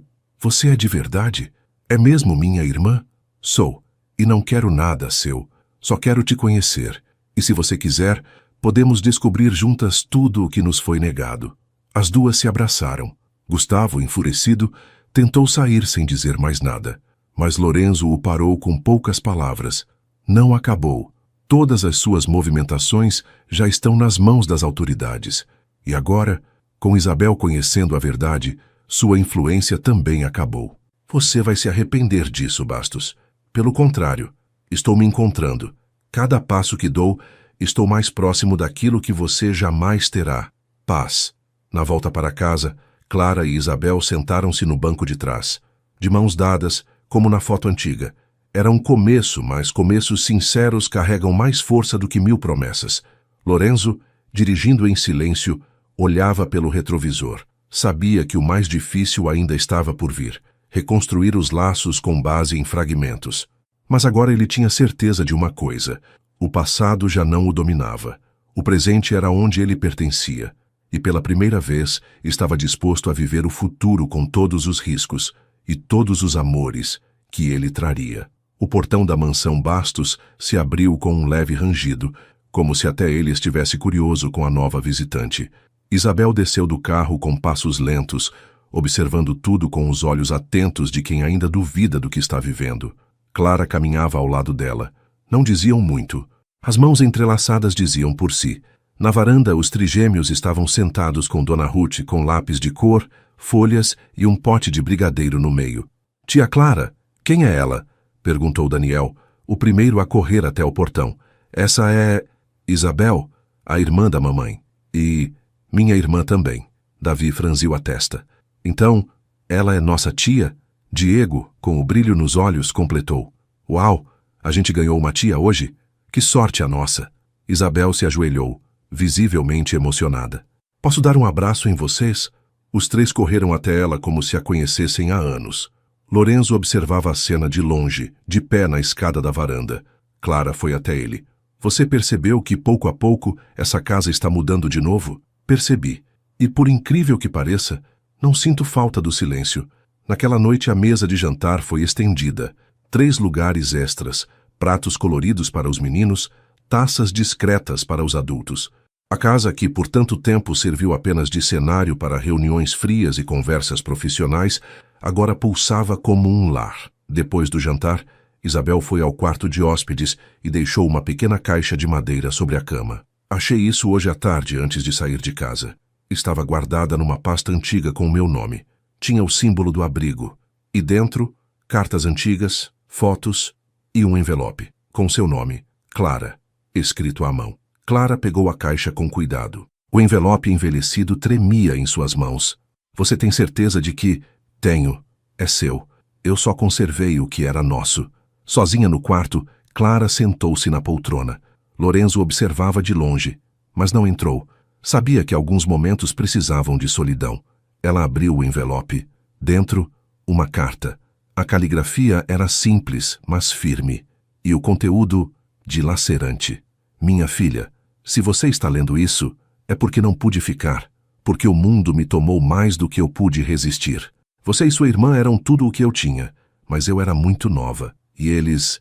é de verdade? É mesmo minha irmã? Sou, e não quero nada seu. Só quero te conhecer. E se você quiser, podemos descobrir juntas tudo o que nos foi negado. As duas se abraçaram. Gustavo, enfurecido, tentou sair sem dizer mais nada. Mas Lorenzo o parou com poucas palavras. Não acabou. Todas as suas movimentações já estão nas mãos das autoridades. E agora, com Isabel conhecendo a verdade, sua influência também acabou. Você vai se arrepender disso, Bastos. Pelo contrário, estou me encontrando. Cada passo que dou, estou mais próximo daquilo que você jamais terá. Paz. Na volta para casa, Clara e Isabel sentaram-se no banco de trás, de mãos dadas, como na foto antiga. Era um começo, mas começos sinceros carregam mais força do que 1000 promessas. Lorenzo, dirigindo em silêncio, olhava pelo retrovisor. Sabia que o mais difícil ainda estava por vir, reconstruir os laços com base em fragmentos. Mas agora ele tinha certeza de uma coisa: o passado já não o dominava. O presente era onde ele pertencia. E pela primeira vez estava disposto a viver o futuro com todos os riscos e todos os amores que ele traria. O portão da mansão Bastos se abriu com um leve rangido, como se até ele estivesse curioso com a nova visitante. Isabel desceu do carro com passos lentos, observando tudo com os olhos atentos de quem ainda duvida do que está vivendo. Clara caminhava ao lado dela. Não diziam muito. As mãos entrelaçadas diziam por si. Na varanda, os trigêmeos estavam sentados com Dona Ruth com lápis de cor, folhas e um pote de brigadeiro no meio. Tia Clara, quem é ela? Perguntou Daniel, o primeiro a correr até o portão. Essa é... Isabel, a irmã da mamãe. E... minha irmã também. Davi franziu a testa. Então, ela é nossa tia? Diego, com o brilho nos olhos, completou. Uau, a gente ganhou uma tia hoje? Que sorte a nossa! Isabel se ajoelhou, visivelmente emocionada. Posso dar um abraço em vocês? Os três correram até ela como se a conhecessem há anos. Lorenzo observava a cena de longe, de pé na escada da varanda. Clara foi até ele. Você percebeu que, pouco a pouco, essa casa está mudando de novo? Percebi. E, por incrível que pareça, não sinto falta do silêncio. Naquela noite a mesa de jantar foi estendida. 3 lugares extras, pratos coloridos para os meninos, taças discretas para os adultos. A casa que por tanto tempo serviu apenas de cenário para reuniões frias e conversas profissionais, agora pulsava como um lar. Depois do jantar, Isabel foi ao quarto de hóspedes e deixou uma pequena caixa de madeira sobre a cama. Achei isso hoje à tarde antes de sair de casa. Estava guardada numa pasta antiga com o meu nome. Tinha o símbolo do abrigo. E dentro, cartas antigas, fotos e um envelope, com seu nome, Clara, escrito à mão. Clara pegou a caixa com cuidado. O envelope envelhecido tremia em suas mãos. Você tem certeza de que... Tenho. É seu. Eu só conservei o que era nosso. Sozinha no quarto, Clara sentou-se na poltrona. Lorenzo observava de longe, mas não entrou. Sabia que alguns momentos precisavam de solidão. Ela abriu o envelope. Dentro, uma carta. A caligrafia era simples, mas firme. E o conteúdo, dilacerante. Minha filha, se você está lendo isso, é porque não pude ficar. Porque o mundo me tomou mais do que eu pude resistir. Você e sua irmã eram tudo o que eu tinha, mas eu era muito nova. E eles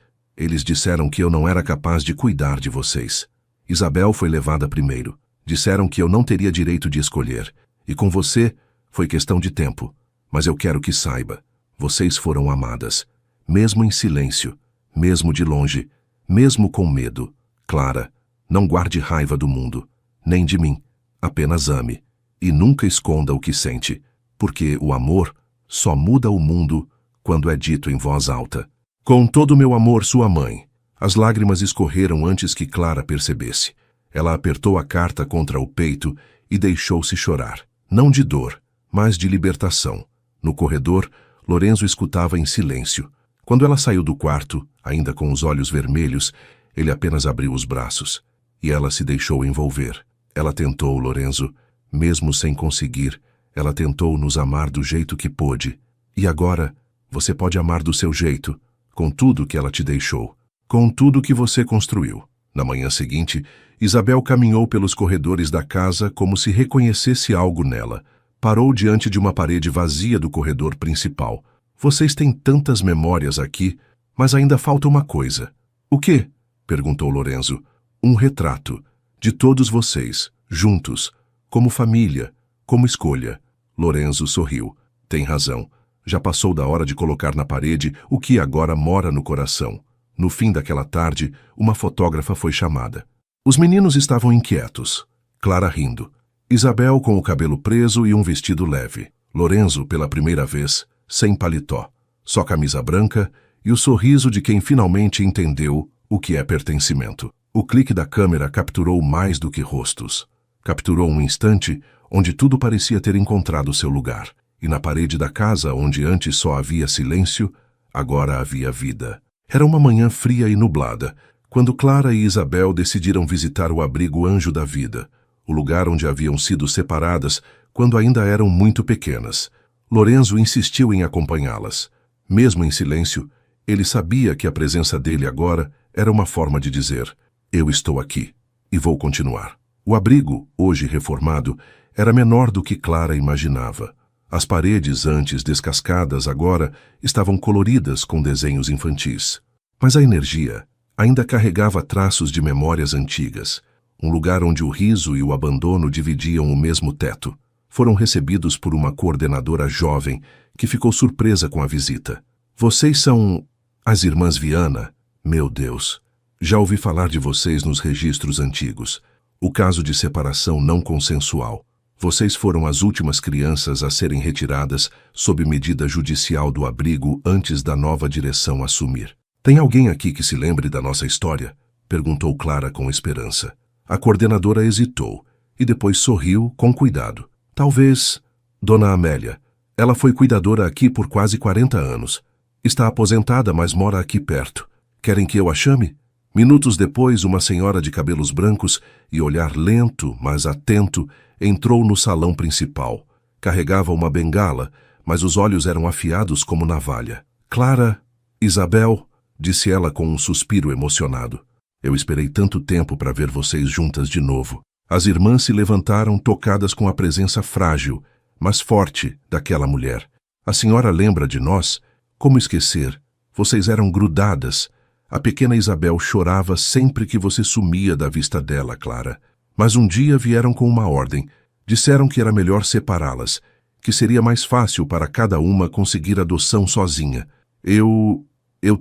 disseram que eu não era capaz de cuidar de vocês. Isabel foi levada primeiro. Disseram que eu não teria direito de escolher. E com você, foi questão de tempo. Mas eu quero que saiba. Vocês foram amadas. Mesmo em silêncio. Mesmo de longe. Mesmo com medo. Clara, não guarde raiva do mundo. Nem de mim. Apenas ame. E nunca esconda o que sente. Porque o amor só muda o mundo quando é dito em voz alta. Com todo o meu amor, sua mãe. As lágrimas escorreram antes que Clara percebesse. Ela apertou a carta contra o peito e deixou-se chorar. Não de dor, mas de libertação. No corredor, Lorenzo escutava em silêncio. Quando ela saiu do quarto, ainda com os olhos vermelhos, ele apenas abriu os braços. E ela se deixou envolver. Ela tentou, Lorenzo, mesmo sem conseguir. Ela tentou nos amar do jeito que pôde. E agora, você pode amar do seu jeito, com tudo que ela te deixou, com tudo que você construiu. Na manhã seguinte, Isabel caminhou pelos corredores da casa como se reconhecesse algo nela. Parou diante de uma parede vazia do corredor principal. Vocês têm tantas memórias aqui, mas ainda falta uma coisa. O quê? Perguntou Lorenzo. Um retrato, de todos vocês, juntos, como família, como escolha. Lorenzo sorriu. Tem razão. Já passou da hora de colocar na parede o que agora mora no coração. No fim daquela tarde, uma fotógrafa foi chamada. Os meninos estavam inquietos. Clara rindo. Isabel com o cabelo preso e um vestido leve. Lorenzo, pela primeira vez, sem paletó. Só camisa branca e o sorriso de quem finalmente entendeu o que é pertencimento. O clique da câmera capturou mais do que rostos. Capturou um instante onde tudo parecia ter encontrado seu lugar. E na parede da casa, onde antes só havia silêncio, agora havia vida. Era uma manhã fria e nublada, quando Clara e Isabel decidiram visitar o abrigo Anjo da Vida, o lugar onde haviam sido separadas quando ainda eram muito pequenas. Lorenzo insistiu em acompanhá-las. Mesmo em silêncio, ele sabia que a presença dele agora era uma forma de dizer: eu estou aqui, e vou continuar. O abrigo, hoje reformado, era menor do que Clara imaginava. As paredes, antes descascadas, agora estavam coloridas com desenhos infantis. Mas a energia ainda carregava traços de memórias antigas. Um lugar onde o riso e o abandono dividiam o mesmo teto. Foram recebidos por uma coordenadora jovem que ficou surpresa com a visita. Vocês são as irmãs Viana? Meu Deus! Já ouvi falar de vocês nos registros antigos. O caso de separação não consensual. Vocês foram as últimas crianças a serem retiradas sob medida judicial do abrigo antes da nova direção assumir. Tem alguém aqui que se lembre da nossa história? Perguntou Clara com esperança. A coordenadora hesitou e depois sorriu com cuidado. Talvez, Dona Amélia. Ela foi cuidadora aqui por quase 40 anos. Está aposentada, mas mora aqui perto. Querem que eu a chame? Minutos depois, uma senhora de cabelos brancos e olhar lento, mas atento, entrou no salão principal. Carregava uma bengala, mas os olhos eram afiados como navalha. Clara, Isabel, disse ela com um suspiro emocionado. Eu esperei tanto tempo para ver vocês juntas de novo. As irmãs se levantaram tocadas com a presença frágil, mas forte, daquela mulher. A senhora lembra de nós? Como esquecer? Vocês eram grudadas. A pequena Isabel chorava sempre que você sumia da vista dela, Clara. Mas um dia vieram com uma ordem. Disseram que era melhor separá-las, que seria mais fácil para cada uma conseguir adoção sozinha. Eu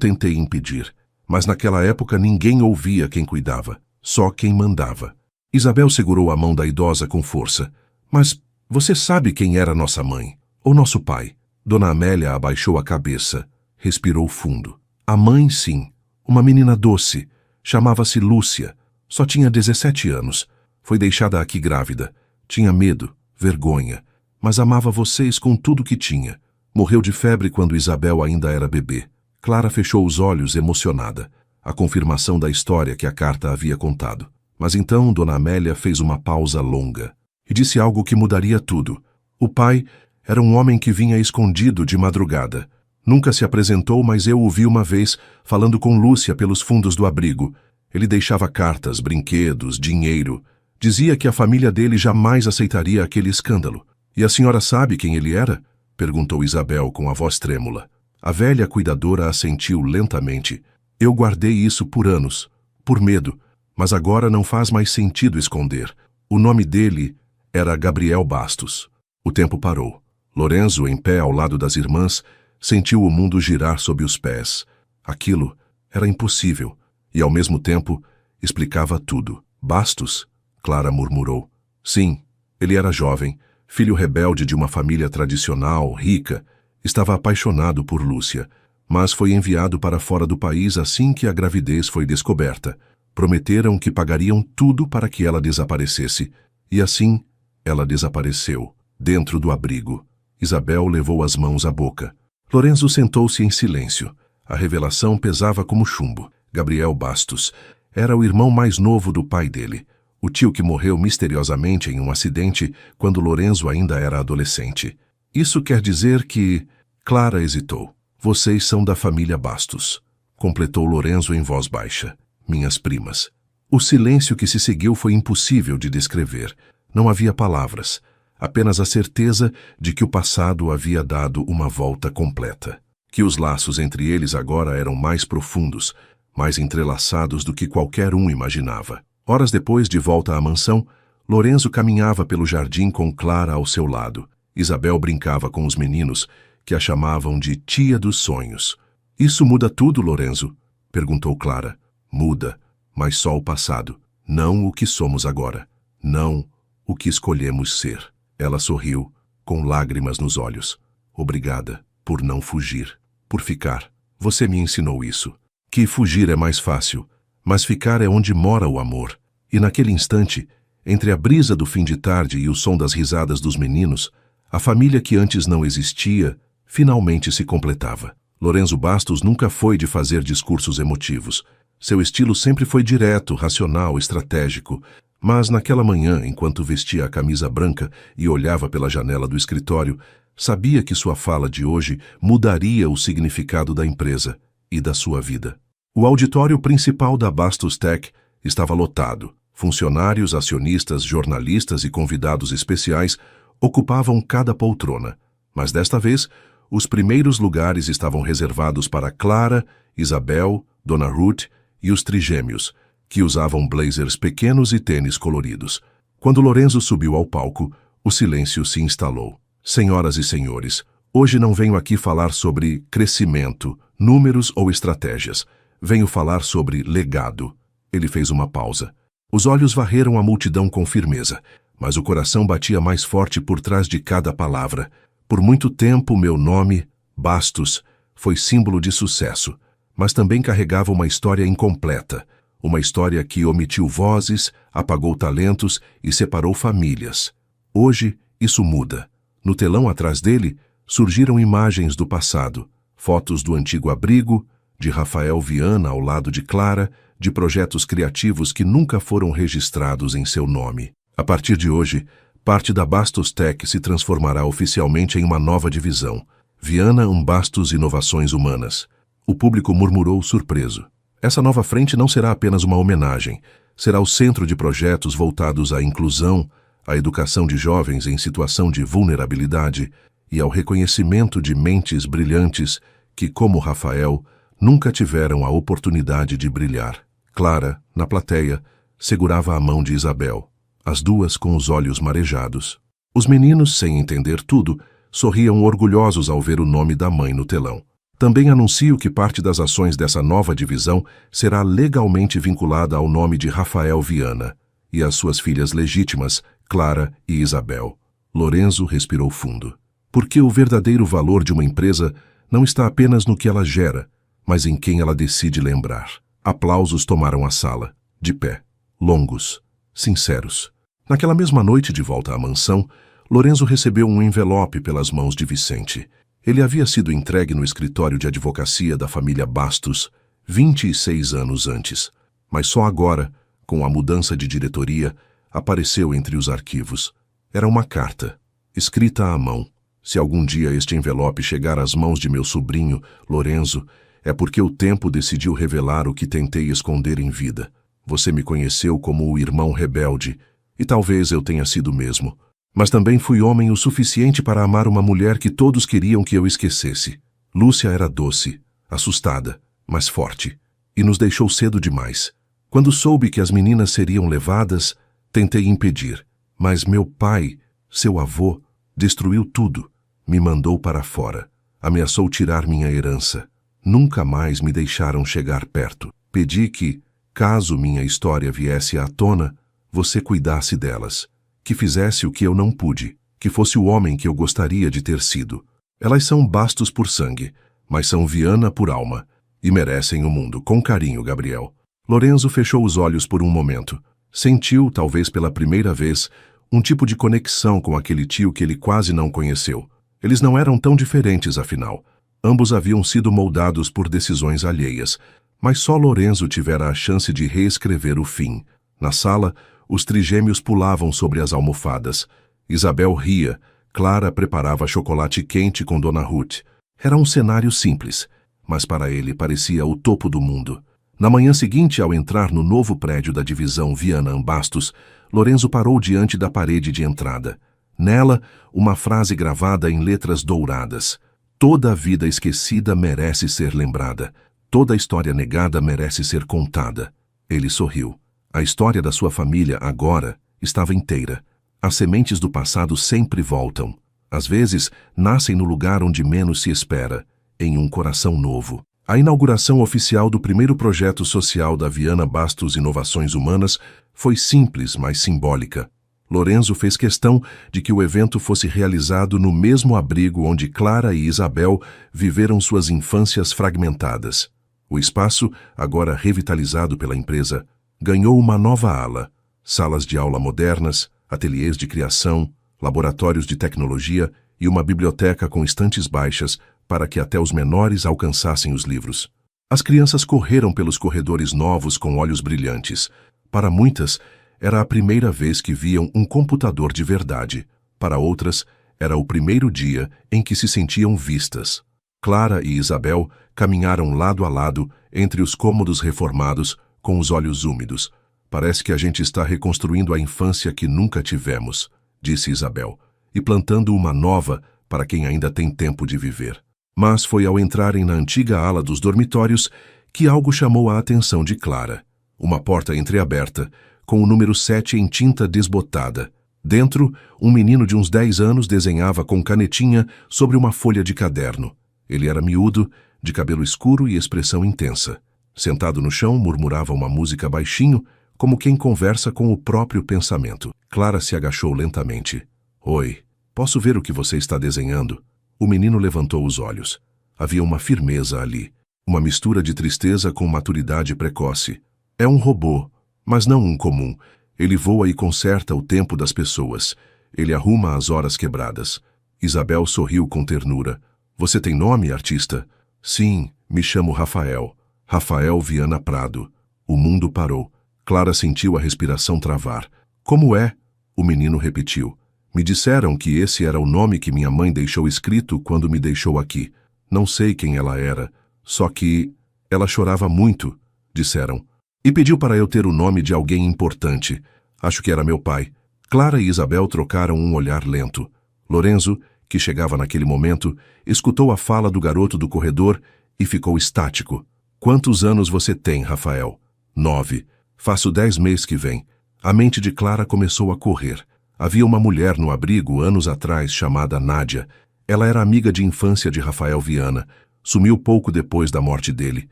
tentei impedir, mas naquela época ninguém ouvia quem cuidava, só quem mandava. Isabel segurou a mão da idosa com força. Mas você sabe quem era nossa mãe, ou nosso pai? Dona Amélia abaixou a cabeça, respirou fundo. A mãe, sim. Uma menina doce. Chamava-se Lúcia. Só tinha 17 anos. Foi deixada aqui grávida. Tinha medo, vergonha, mas amava vocês com tudo que tinha. Morreu de febre quando Isabel ainda era bebê. Clara fechou os olhos emocionada. A confirmação da história que a carta havia contado. Mas então Dona Amélia fez uma pausa longa e disse algo que mudaria tudo. O pai era um homem que vinha escondido de madrugada. Nunca se apresentou, mas eu o vi uma vez falando com Lúcia pelos fundos do abrigo. Ele deixava cartas, brinquedos, dinheiro. Dizia que a família dele jamais aceitaria aquele escândalo. E a senhora sabe quem ele era? Perguntou Isabel com a voz trêmula. A velha cuidadora assentiu lentamente. Eu guardei isso por anos, por medo, mas agora não faz mais sentido esconder. O nome dele era Gabriel Bastos. O tempo parou. Lorenzo, em pé ao lado das irmãs, sentiu o mundo girar sob os pés. Aquilo era impossível e, ao mesmo tempo, explicava tudo. Bastos? Clara murmurou. Sim, ele era jovem, filho rebelde de uma família tradicional, rica. Estava apaixonado por Lúcia, mas foi enviado para fora do país assim que a gravidez foi descoberta. Prometeram que pagariam tudo para que ela desaparecesse. E assim, ela desapareceu, dentro do abrigo. Isabel levou as mãos à boca. Lorenzo sentou-se em silêncio. A revelação pesava como chumbo. Gabriel Bastos era o irmão mais novo do pai dele, o tio que morreu misteriosamente em um acidente quando Lorenzo ainda era adolescente. Isso quer dizer que... Clara hesitou. Vocês são da família Bastos, completou Lorenzo em voz baixa. Minhas primas. O silêncio que se seguiu foi impossível de descrever. Não havia palavras, apenas a certeza de que o passado havia dado uma volta completa. Que os laços entre eles agora eram mais profundos, mais entrelaçados do que qualquer um imaginava. Horas depois, de volta à mansão, Lorenzo caminhava pelo jardim com Clara ao seu lado. Isabel brincava com os meninos, que a chamavam de tia dos sonhos. Isso muda tudo, Lorenzo? Perguntou Clara. Muda, mas só o passado, não o que somos agora, não o que escolhemos ser. Ela sorriu, com lágrimas nos olhos. Obrigada por não fugir, por ficar. Você me ensinou isso. Que fugir é mais fácil, mas ficar é onde mora o amor. E naquele instante, entre a brisa do fim de tarde e o som das risadas dos meninos, a família que antes não existia, finalmente se completava. Lorenzo Bastos nunca foi de fazer discursos emotivos. Seu estilo sempre foi direto, racional, estratégico. Mas naquela manhã, enquanto vestia a camisa branca e olhava pela janela do escritório, sabia que sua fala de hoje mudaria o significado da empresa e da sua vida. O auditório principal da Bastos Tech estava lotado. Funcionários, acionistas, jornalistas e convidados especiais ocupavam cada poltrona. Mas desta vez, os primeiros lugares estavam reservados para Clara, Isabel, Dona Ruth e os trigêmeos, que usavam blazers pequenos e tênis coloridos. Quando Lorenzo subiu ao palco, o silêncio se instalou. Senhoras e senhores, hoje não venho aqui falar sobre crescimento, números ou estratégias. Venho falar sobre legado. Ele fez uma pausa. Os olhos varreram a multidão com firmeza, mas o coração batia mais forte por trás de cada palavra. Por muito tempo, meu nome, Bastos, foi símbolo de sucesso, mas também carregava uma história incompleta, uma história que omitiu vozes, apagou talentos e separou famílias. Hoje, isso muda. No telão atrás dele, surgiram imagens do passado, fotos do antigo abrigo, de Rafael Viana ao lado de Clara, de projetos criativos que nunca foram registrados em seu nome. A partir de hoje, parte da Bastos Tech se transformará oficialmente em uma nova divisão, Viana Bastos Inovações Humanas. O público murmurou surpreso. Essa nova frente não será apenas uma homenagem, será o centro de projetos voltados à inclusão, à educação de jovens em situação de vulnerabilidade e ao reconhecimento de mentes brilhantes que, como Rafael, nunca tiveram a oportunidade de brilhar. Clara, na plateia, segurava a mão de Isabel, as duas com os olhos marejados. Os meninos, sem entender tudo, sorriam orgulhosos ao ver o nome da mãe no telão. Também anuncio que parte das ações dessa nova divisão será legalmente vinculada ao nome de Rafael Viana e às suas filhas legítimas, Clara e Isabel. Lorenzo respirou fundo. Porque o verdadeiro valor de uma empresa não está apenas no que ela gera, mas em quem ela decide lembrar. Aplausos tomaram a sala, de pé, longos, sinceros. Naquela mesma noite de volta à mansão, Lorenzo recebeu um envelope pelas mãos de Vicente. Ele havia sido entregue no escritório de advocacia da família Bastos 26 anos antes, mas só agora, com a mudança de diretoria, apareceu entre os arquivos. Era uma carta, escrita à mão. Se algum dia este envelope chegar às mãos de meu sobrinho, Lorenzo, é porque o tempo decidiu revelar o que tentei esconder em vida. Você me conheceu como o irmão rebelde, e talvez eu tenha sido mesmo. Mas também fui homem o suficiente para amar uma mulher que todos queriam que eu esquecesse. Lúcia era doce, assustada, mas forte, e nos deixou cedo demais. Quando soube que as meninas seriam levadas, tentei impedir, mas meu pai, seu avô, destruiu tudo, me mandou para fora, ameaçou tirar minha herança. Nunca mais me deixaram chegar perto. Pedi que, caso minha história viesse à tona, você cuidasse delas, que fizesse o que eu não pude, que fosse o homem que eu gostaria de ter sido. Elas são Bastos por sangue, mas são Viana por alma, e merecem o mundo. Com carinho, Gabriel. Lorenzo fechou os olhos por um momento. Sentiu, talvez pela primeira vez, um tipo de conexão com aquele tio que ele quase não conheceu. Eles não eram tão diferentes, afinal. Ambos haviam sido moldados por decisões alheias, mas só Lorenzo tivera a chance de reescrever o fim. Na sala, os trigêmeos pulavam sobre as almofadas. Isabel ria, Clara preparava chocolate quente com Dona Ruth. Era um cenário simples, mas para ele parecia o topo do mundo. Na manhã seguinte, ao entrar no novo prédio da divisão Viana Bastos, Lorenzo parou diante da parede de entrada. Nela, uma frase gravada em letras douradas. Toda a vida esquecida merece ser lembrada. Toda a história negada merece ser contada. Ele sorriu. A história da sua família, agora, estava inteira. As sementes do passado sempre voltam. Às vezes, nascem no lugar onde menos se espera, em um coração novo. A inauguração oficial do primeiro projeto social da Viana Bastos Inovações Humanas foi simples, mas simbólica. Lorenzo fez questão de que o evento fosse realizado no mesmo abrigo onde Clara e Isabel viveram suas infâncias fragmentadas. O espaço, agora revitalizado pela empresa, ganhou uma nova ala: salas de aula modernas, ateliês de criação, laboratórios de tecnologia e uma biblioteca com estantes baixas para que até os menores alcançassem os livros. As crianças correram pelos corredores novos com olhos brilhantes. Para muitas, era a primeira vez que viam um computador de verdade. Para outras, era o primeiro dia em que se sentiam vistas. Clara e Isabel caminharam lado a lado entre os cômodos reformados, com os olhos úmidos. Parece que a gente está reconstruindo a infância que nunca tivemos, disse Isabel, e plantando uma nova para quem ainda tem tempo de viver. Mas foi ao entrarem na antiga ala dos dormitórios que algo chamou a atenção de Clara. Uma porta entreaberta, com o número 7 em tinta desbotada. Dentro, um menino de uns 10 anos desenhava com canetinha sobre uma folha de caderno. Ele era miúdo, de cabelo escuro e expressão intensa. Sentado no chão, murmurava uma música baixinho, como quem conversa com o próprio pensamento. Clara se agachou lentamente. Oi, posso ver o que você está desenhando? O menino levantou os olhos. Havia uma firmeza ali, uma mistura de tristeza com maturidade precoce. É um robô, mas não um comum. Ele voa e conserta o tempo das pessoas. Ele arruma as horas quebradas. Isabel sorriu com ternura. Você tem nome, artista? Sim, me chamo Rafael. Rafael Viana Prado. O mundo parou. Clara sentiu a respiração travar. Como é? O menino repetiu. Me disseram que esse era o nome que minha mãe deixou escrito quando me deixou aqui. Não sei quem ela era, só que ela chorava muito, disseram. E pediu para eu ter o nome de alguém importante. Acho que era meu pai. Clara e Isabel trocaram um olhar lento. Lorenzo, que chegava naquele momento, escutou a fala do garoto do corredor e ficou estático. Quantos anos você tem, Rafael? 9. Faço 10 mês que vem. A mente de Clara começou a correr. Havia uma mulher no abrigo anos atrás chamada Nádia. Ela era amiga de infância de Rafael Viana. Sumiu pouco depois da morte dele.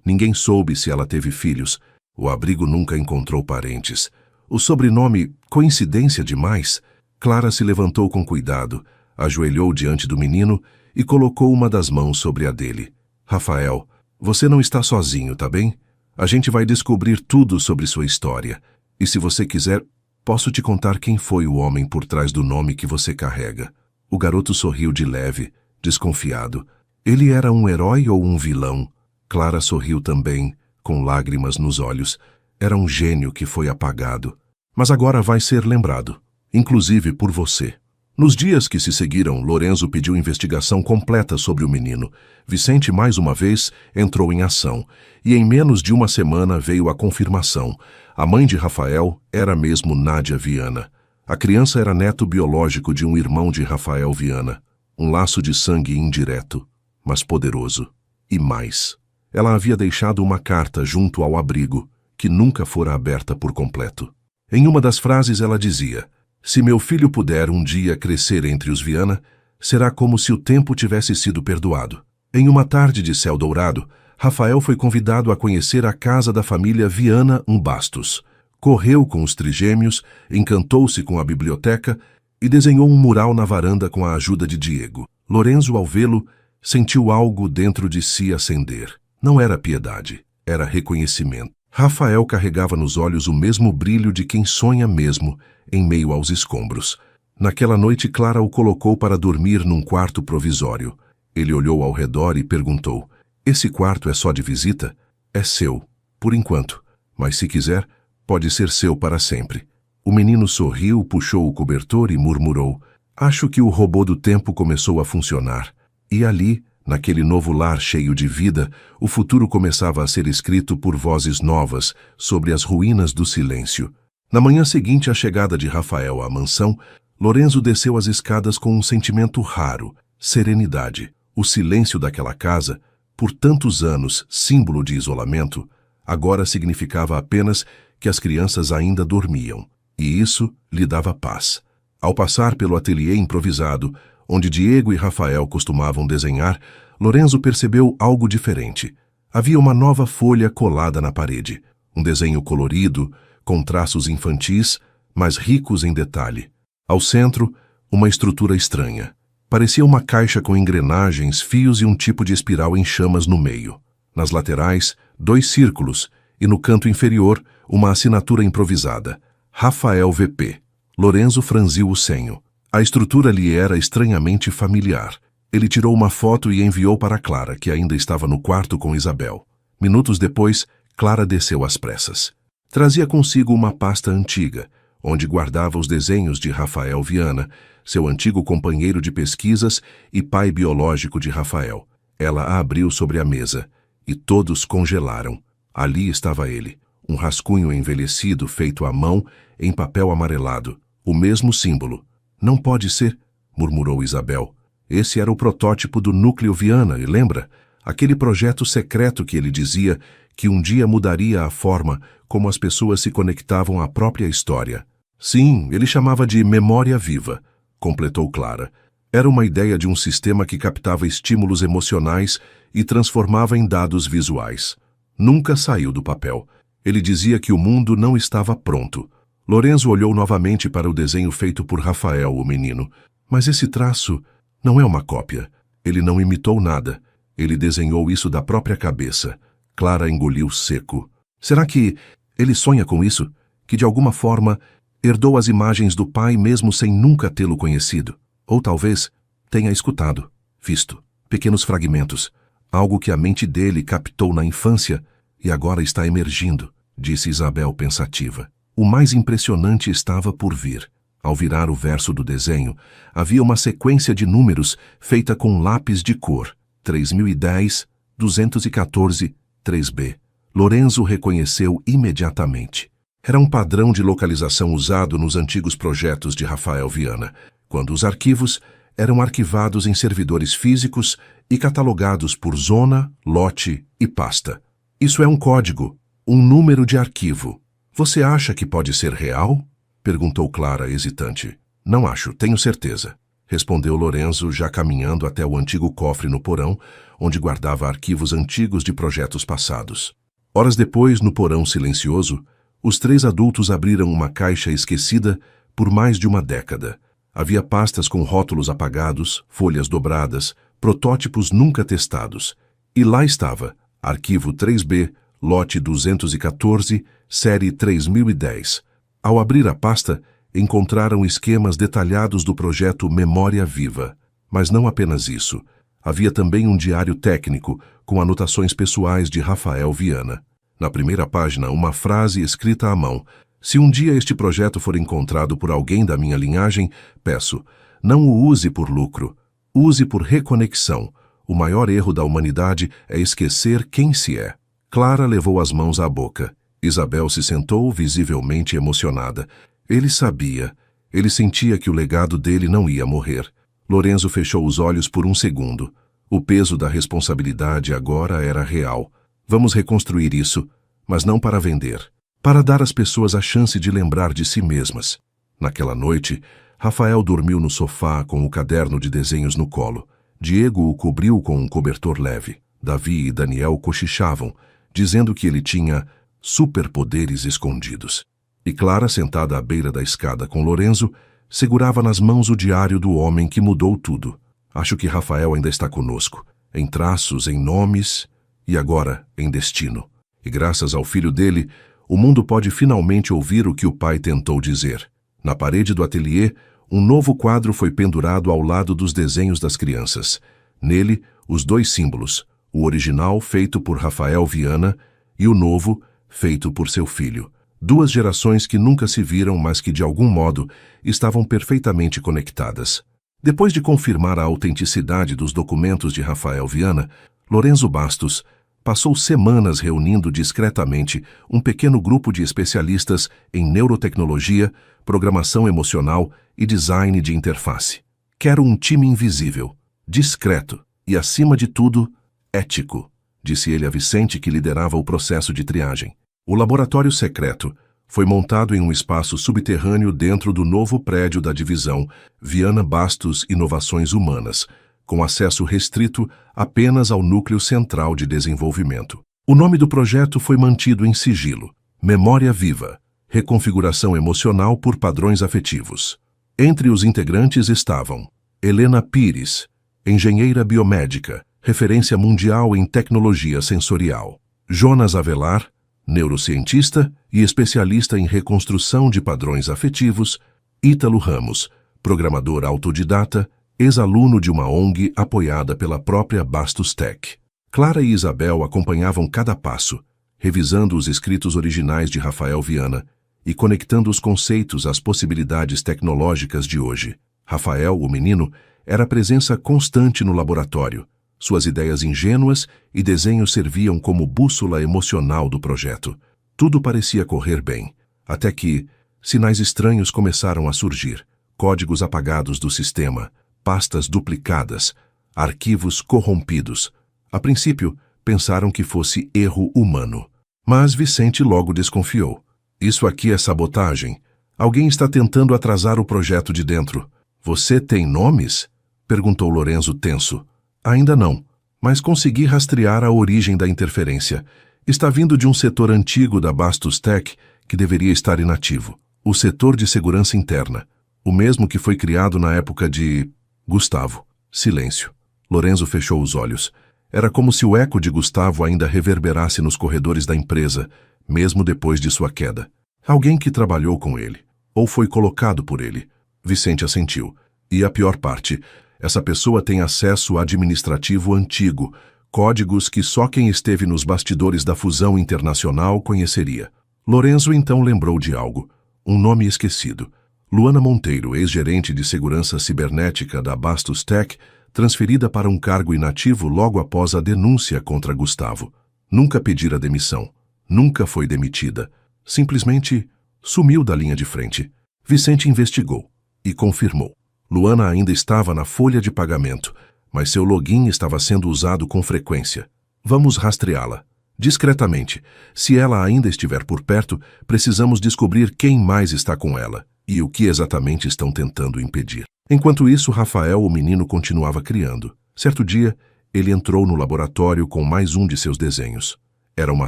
Ninguém soube se ela teve filhos. O abrigo nunca encontrou parentes. O sobrenome, coincidência demais? Clara se levantou com cuidado, ajoelhou diante do menino e colocou uma das mãos sobre a dele. Rafael, você não está sozinho, tá bem? A gente vai descobrir tudo sobre sua história. E se você quiser, posso te contar quem foi o homem por trás do nome que você carrega. O garoto sorriu de leve, desconfiado. Ele era um herói ou um vilão? Clara sorriu também, com lágrimas nos olhos. Era um gênio que foi apagado. Mas agora vai ser lembrado, inclusive por você. Nos dias que se seguiram, Lorenzo pediu investigação completa sobre o menino. Vicente, mais uma vez, entrou em ação. E em menos de uma semana veio a confirmação. A mãe de Rafael era mesmo Nádia Viana. A criança era neto biológico de um irmão de Rafael Viana. Um laço de sangue indireto, mas poderoso. E mais. Ela havia deixado uma carta junto ao abrigo, que nunca fora aberta por completo. Em uma das frases ela dizia: se meu filho puder um dia crescer entre os Viana, será como se o tempo tivesse sido perdoado. Em uma tarde de céu dourado, Rafael foi convidado a conhecer a casa da família Viana Bastos. Correu com os trigêmeos, encantou-se com a biblioteca e desenhou um mural na varanda com a ajuda de Diego. Lorenzo, ao vê-lo, sentiu algo dentro de si acender. Não era piedade, era reconhecimento. Rafael carregava nos olhos o mesmo brilho de quem sonha mesmo, em meio aos escombros. Naquela noite, Clara o colocou para dormir num quarto provisório. Ele olhou ao redor e perguntou: esse quarto é só de visita? É seu, por enquanto, mas se quiser, pode ser seu para sempre. O menino sorriu, puxou o cobertor e murmurou: acho que o robô do tempo começou a funcionar. E ali, naquele novo lar cheio de vida, o futuro começava a ser escrito por vozes novas sobre as ruínas do silêncio. Na manhã seguinte à chegada de Rafael à mansão, Lorenzo desceu as escadas com um sentimento raro: serenidade. O silêncio daquela casa, por tantos anos símbolo de isolamento, agora significava apenas que as crianças ainda dormiam, e isso lhe dava paz. Ao passar pelo ateliê improvisado, onde Diego e Rafael costumavam desenhar, Lorenzo percebeu algo diferente. Havia uma nova folha colada na parede, um desenho colorido, com traços infantis, mas ricos em detalhe. Ao centro, uma estrutura estranha. Parecia uma caixa com engrenagens, fios e um tipo de espiral em chamas no meio. Nas laterais, 2 círculos, e no canto inferior, uma assinatura improvisada: Rafael VP. Lorenzo franziu o senho. A estrutura lhe era estranhamente familiar. Ele tirou uma foto e enviou para Clara, que ainda estava no quarto com Isabel. Minutos depois, Clara desceu às pressas. Trazia consigo uma pasta antiga, onde guardava os desenhos de Rafael Viana, seu antigo companheiro de pesquisas e pai biológico de Rafael. Ela a abriu sobre a mesa, e todos congelaram. Ali estava ele, um rascunho envelhecido feito à mão em papel amarelado, o mesmo símbolo. Não pode ser, murmurou Isabel. Esse era o protótipo do Núcleo Viana, e lembra? Aquele projeto secreto que ele dizia que um dia mudaria a forma como as pessoas se conectavam à própria história. Sim, ele chamava de memória viva, completou Clara. Era uma ideia de um sistema que captava estímulos emocionais e transformava em dados visuais. Nunca saiu do papel. Ele dizia que o mundo não estava pronto. Lorenzo olhou novamente para o desenho feito por Rafael, o menino. Mas esse traço não é uma cópia. Ele não imitou nada. Ele desenhou isso da própria cabeça. Clara engoliu seco. Será que ele sonha com isso? Que de alguma forma herdou as imagens do pai mesmo sem nunca tê-lo conhecido? Ou talvez tenha escutado, visto, pequenos fragmentos, algo que a mente dele captou na infância e agora está emergindo, disse Isabel pensativa. O mais impressionante estava por vir. Ao virar o verso do desenho, havia uma sequência de números feita com lápis de cor. 3010, 214, 3B. Lorenzo reconheceu imediatamente. Era um padrão de localização usado nos antigos projetos de Rafael Viana, quando os arquivos eram arquivados em servidores físicos e catalogados por zona, lote e pasta. Isso é um código, um número de arquivo. Você acha que pode ser real? Perguntou Clara, hesitante. Não acho, tenho certeza, respondeu Lorenzo, já caminhando até o antigo cofre no porão, onde guardava arquivos antigos de projetos passados. Horas depois, no porão silencioso, os três adultos abriram uma caixa esquecida por mais de uma década. Havia pastas com rótulos apagados, folhas dobradas, protótipos nunca testados. E lá estava, arquivo 3B, lote 214, série 3010. Ao abrir a pasta, encontraram esquemas detalhados do projeto Memória Viva. Mas não apenas isso. Havia também um diário técnico, com anotações pessoais de Rafael Viana. Na primeira página, uma frase escrita à mão. Se um dia este projeto for encontrado por alguém da minha linhagem, peço, não o use por lucro, use por reconexão. O maior erro da humanidade é esquecer quem se é. Clara levou as mãos à boca. Isabel se sentou, visivelmente emocionada. Ele sabia. Ele sentia que o legado dele não ia morrer. Lorenzo fechou os olhos por um segundo. O peso da responsabilidade agora era real. Vamos reconstruir isso, mas não para vender. Para dar às pessoas a chance de lembrar de si mesmas. Naquela noite, Rafael dormiu no sofá com o caderno de desenhos no colo. Diego o cobriu com um cobertor leve. Davi e Daniel cochichavam, dizendo que ele tinha superpoderes escondidos. E Clara, sentada à beira da escada com Lorenzo, segurava nas mãos o diário do homem que mudou tudo. Acho que Rafael ainda está conosco, em traços, em nomes e agora em destino. E graças ao filho dele, o mundo pode finalmente ouvir o que o pai tentou dizer. Na parede do ateliê, um novo quadro foi pendurado ao lado dos desenhos das crianças. Nele, os dois símbolos, o original feito por Rafael Viana e o novo feito por seu filho. Duas gerações que nunca se viram, mas que de algum modo estavam perfeitamente conectadas. Depois de confirmar a autenticidade dos documentos de Rafael Viana, Lorenzo Bastos passou semanas reunindo discretamente um pequeno grupo de especialistas em neurotecnologia, programação emocional e design de interface. Quero um time invisível, discreto e, acima de tudo, ético, disse ele a Vicente, que liderava o processo de triagem. O laboratório secreto foi montado em um espaço subterrâneo dentro do novo prédio da divisão Viana Bastos Inovações Humanas, com acesso restrito apenas ao núcleo central de desenvolvimento. O nome do projeto foi mantido em sigilo: Memória Viva, reconfiguração emocional por padrões afetivos. Entre os integrantes estavam Helena Pires, engenheira biomédica, referência mundial em tecnologia sensorial; Jonas Avelar, neurocientista e especialista em reconstrução de padrões afetivos; Ítalo Ramos, programador autodidata, ex-aluno de uma ONG apoiada pela própria Bastos Tech. Clara e Isabel acompanhavam cada passo, revisando os escritos originais de Rafael Viana e conectando os conceitos às possibilidades tecnológicas de hoje. Rafael, o menino, era presença constante no laboratório. Suas ideias ingênuas e desenhos serviam como bússola emocional do projeto. Tudo parecia correr bem, até que sinais estranhos começaram a surgir. Códigos apagados do sistema, pastas duplicadas, arquivos corrompidos. A princípio, pensaram que fosse erro humano. Mas Vicente logo desconfiou. Isso aqui é sabotagem. Alguém está tentando atrasar o projeto de dentro. Você tem nomes? Perguntou Lorenzo tenso. Ainda não, mas consegui rastrear a origem da interferência. Está vindo de um setor antigo da Bastos Tech que deveria estar inativo. O setor de segurança interna, o mesmo que foi criado na época de... Gustavo. Silêncio. Lorenzo fechou os olhos. Era como se o eco de Gustavo ainda reverberasse nos corredores da empresa, mesmo depois de sua queda. Alguém que trabalhou com ele, ou foi colocado por ele. Vicente assentiu. E a pior parte, essa pessoa tem acesso administrativo antigo, códigos que só quem esteve nos bastidores da fusão internacional conheceria. Lorenzo então lembrou de algo, um nome esquecido. Luana Monteiro, ex-gerente de segurança cibernética da Bastos Tech, transferida para um cargo inativo logo após a denúncia contra Gustavo. Nunca pedira demissão, nunca foi demitida. Simplesmente sumiu da linha de frente. Vicente investigou e confirmou. Luana ainda estava na folha de pagamento, mas seu login estava sendo usado com frequência. Vamos rastreá-la. Discretamente. Se ela ainda estiver por perto, precisamos descobrir quem mais está com ela e o que exatamente estão tentando impedir. Enquanto isso, Rafael, o menino, continuava criando. Certo dia, ele entrou no laboratório com mais um de seus desenhos. Era uma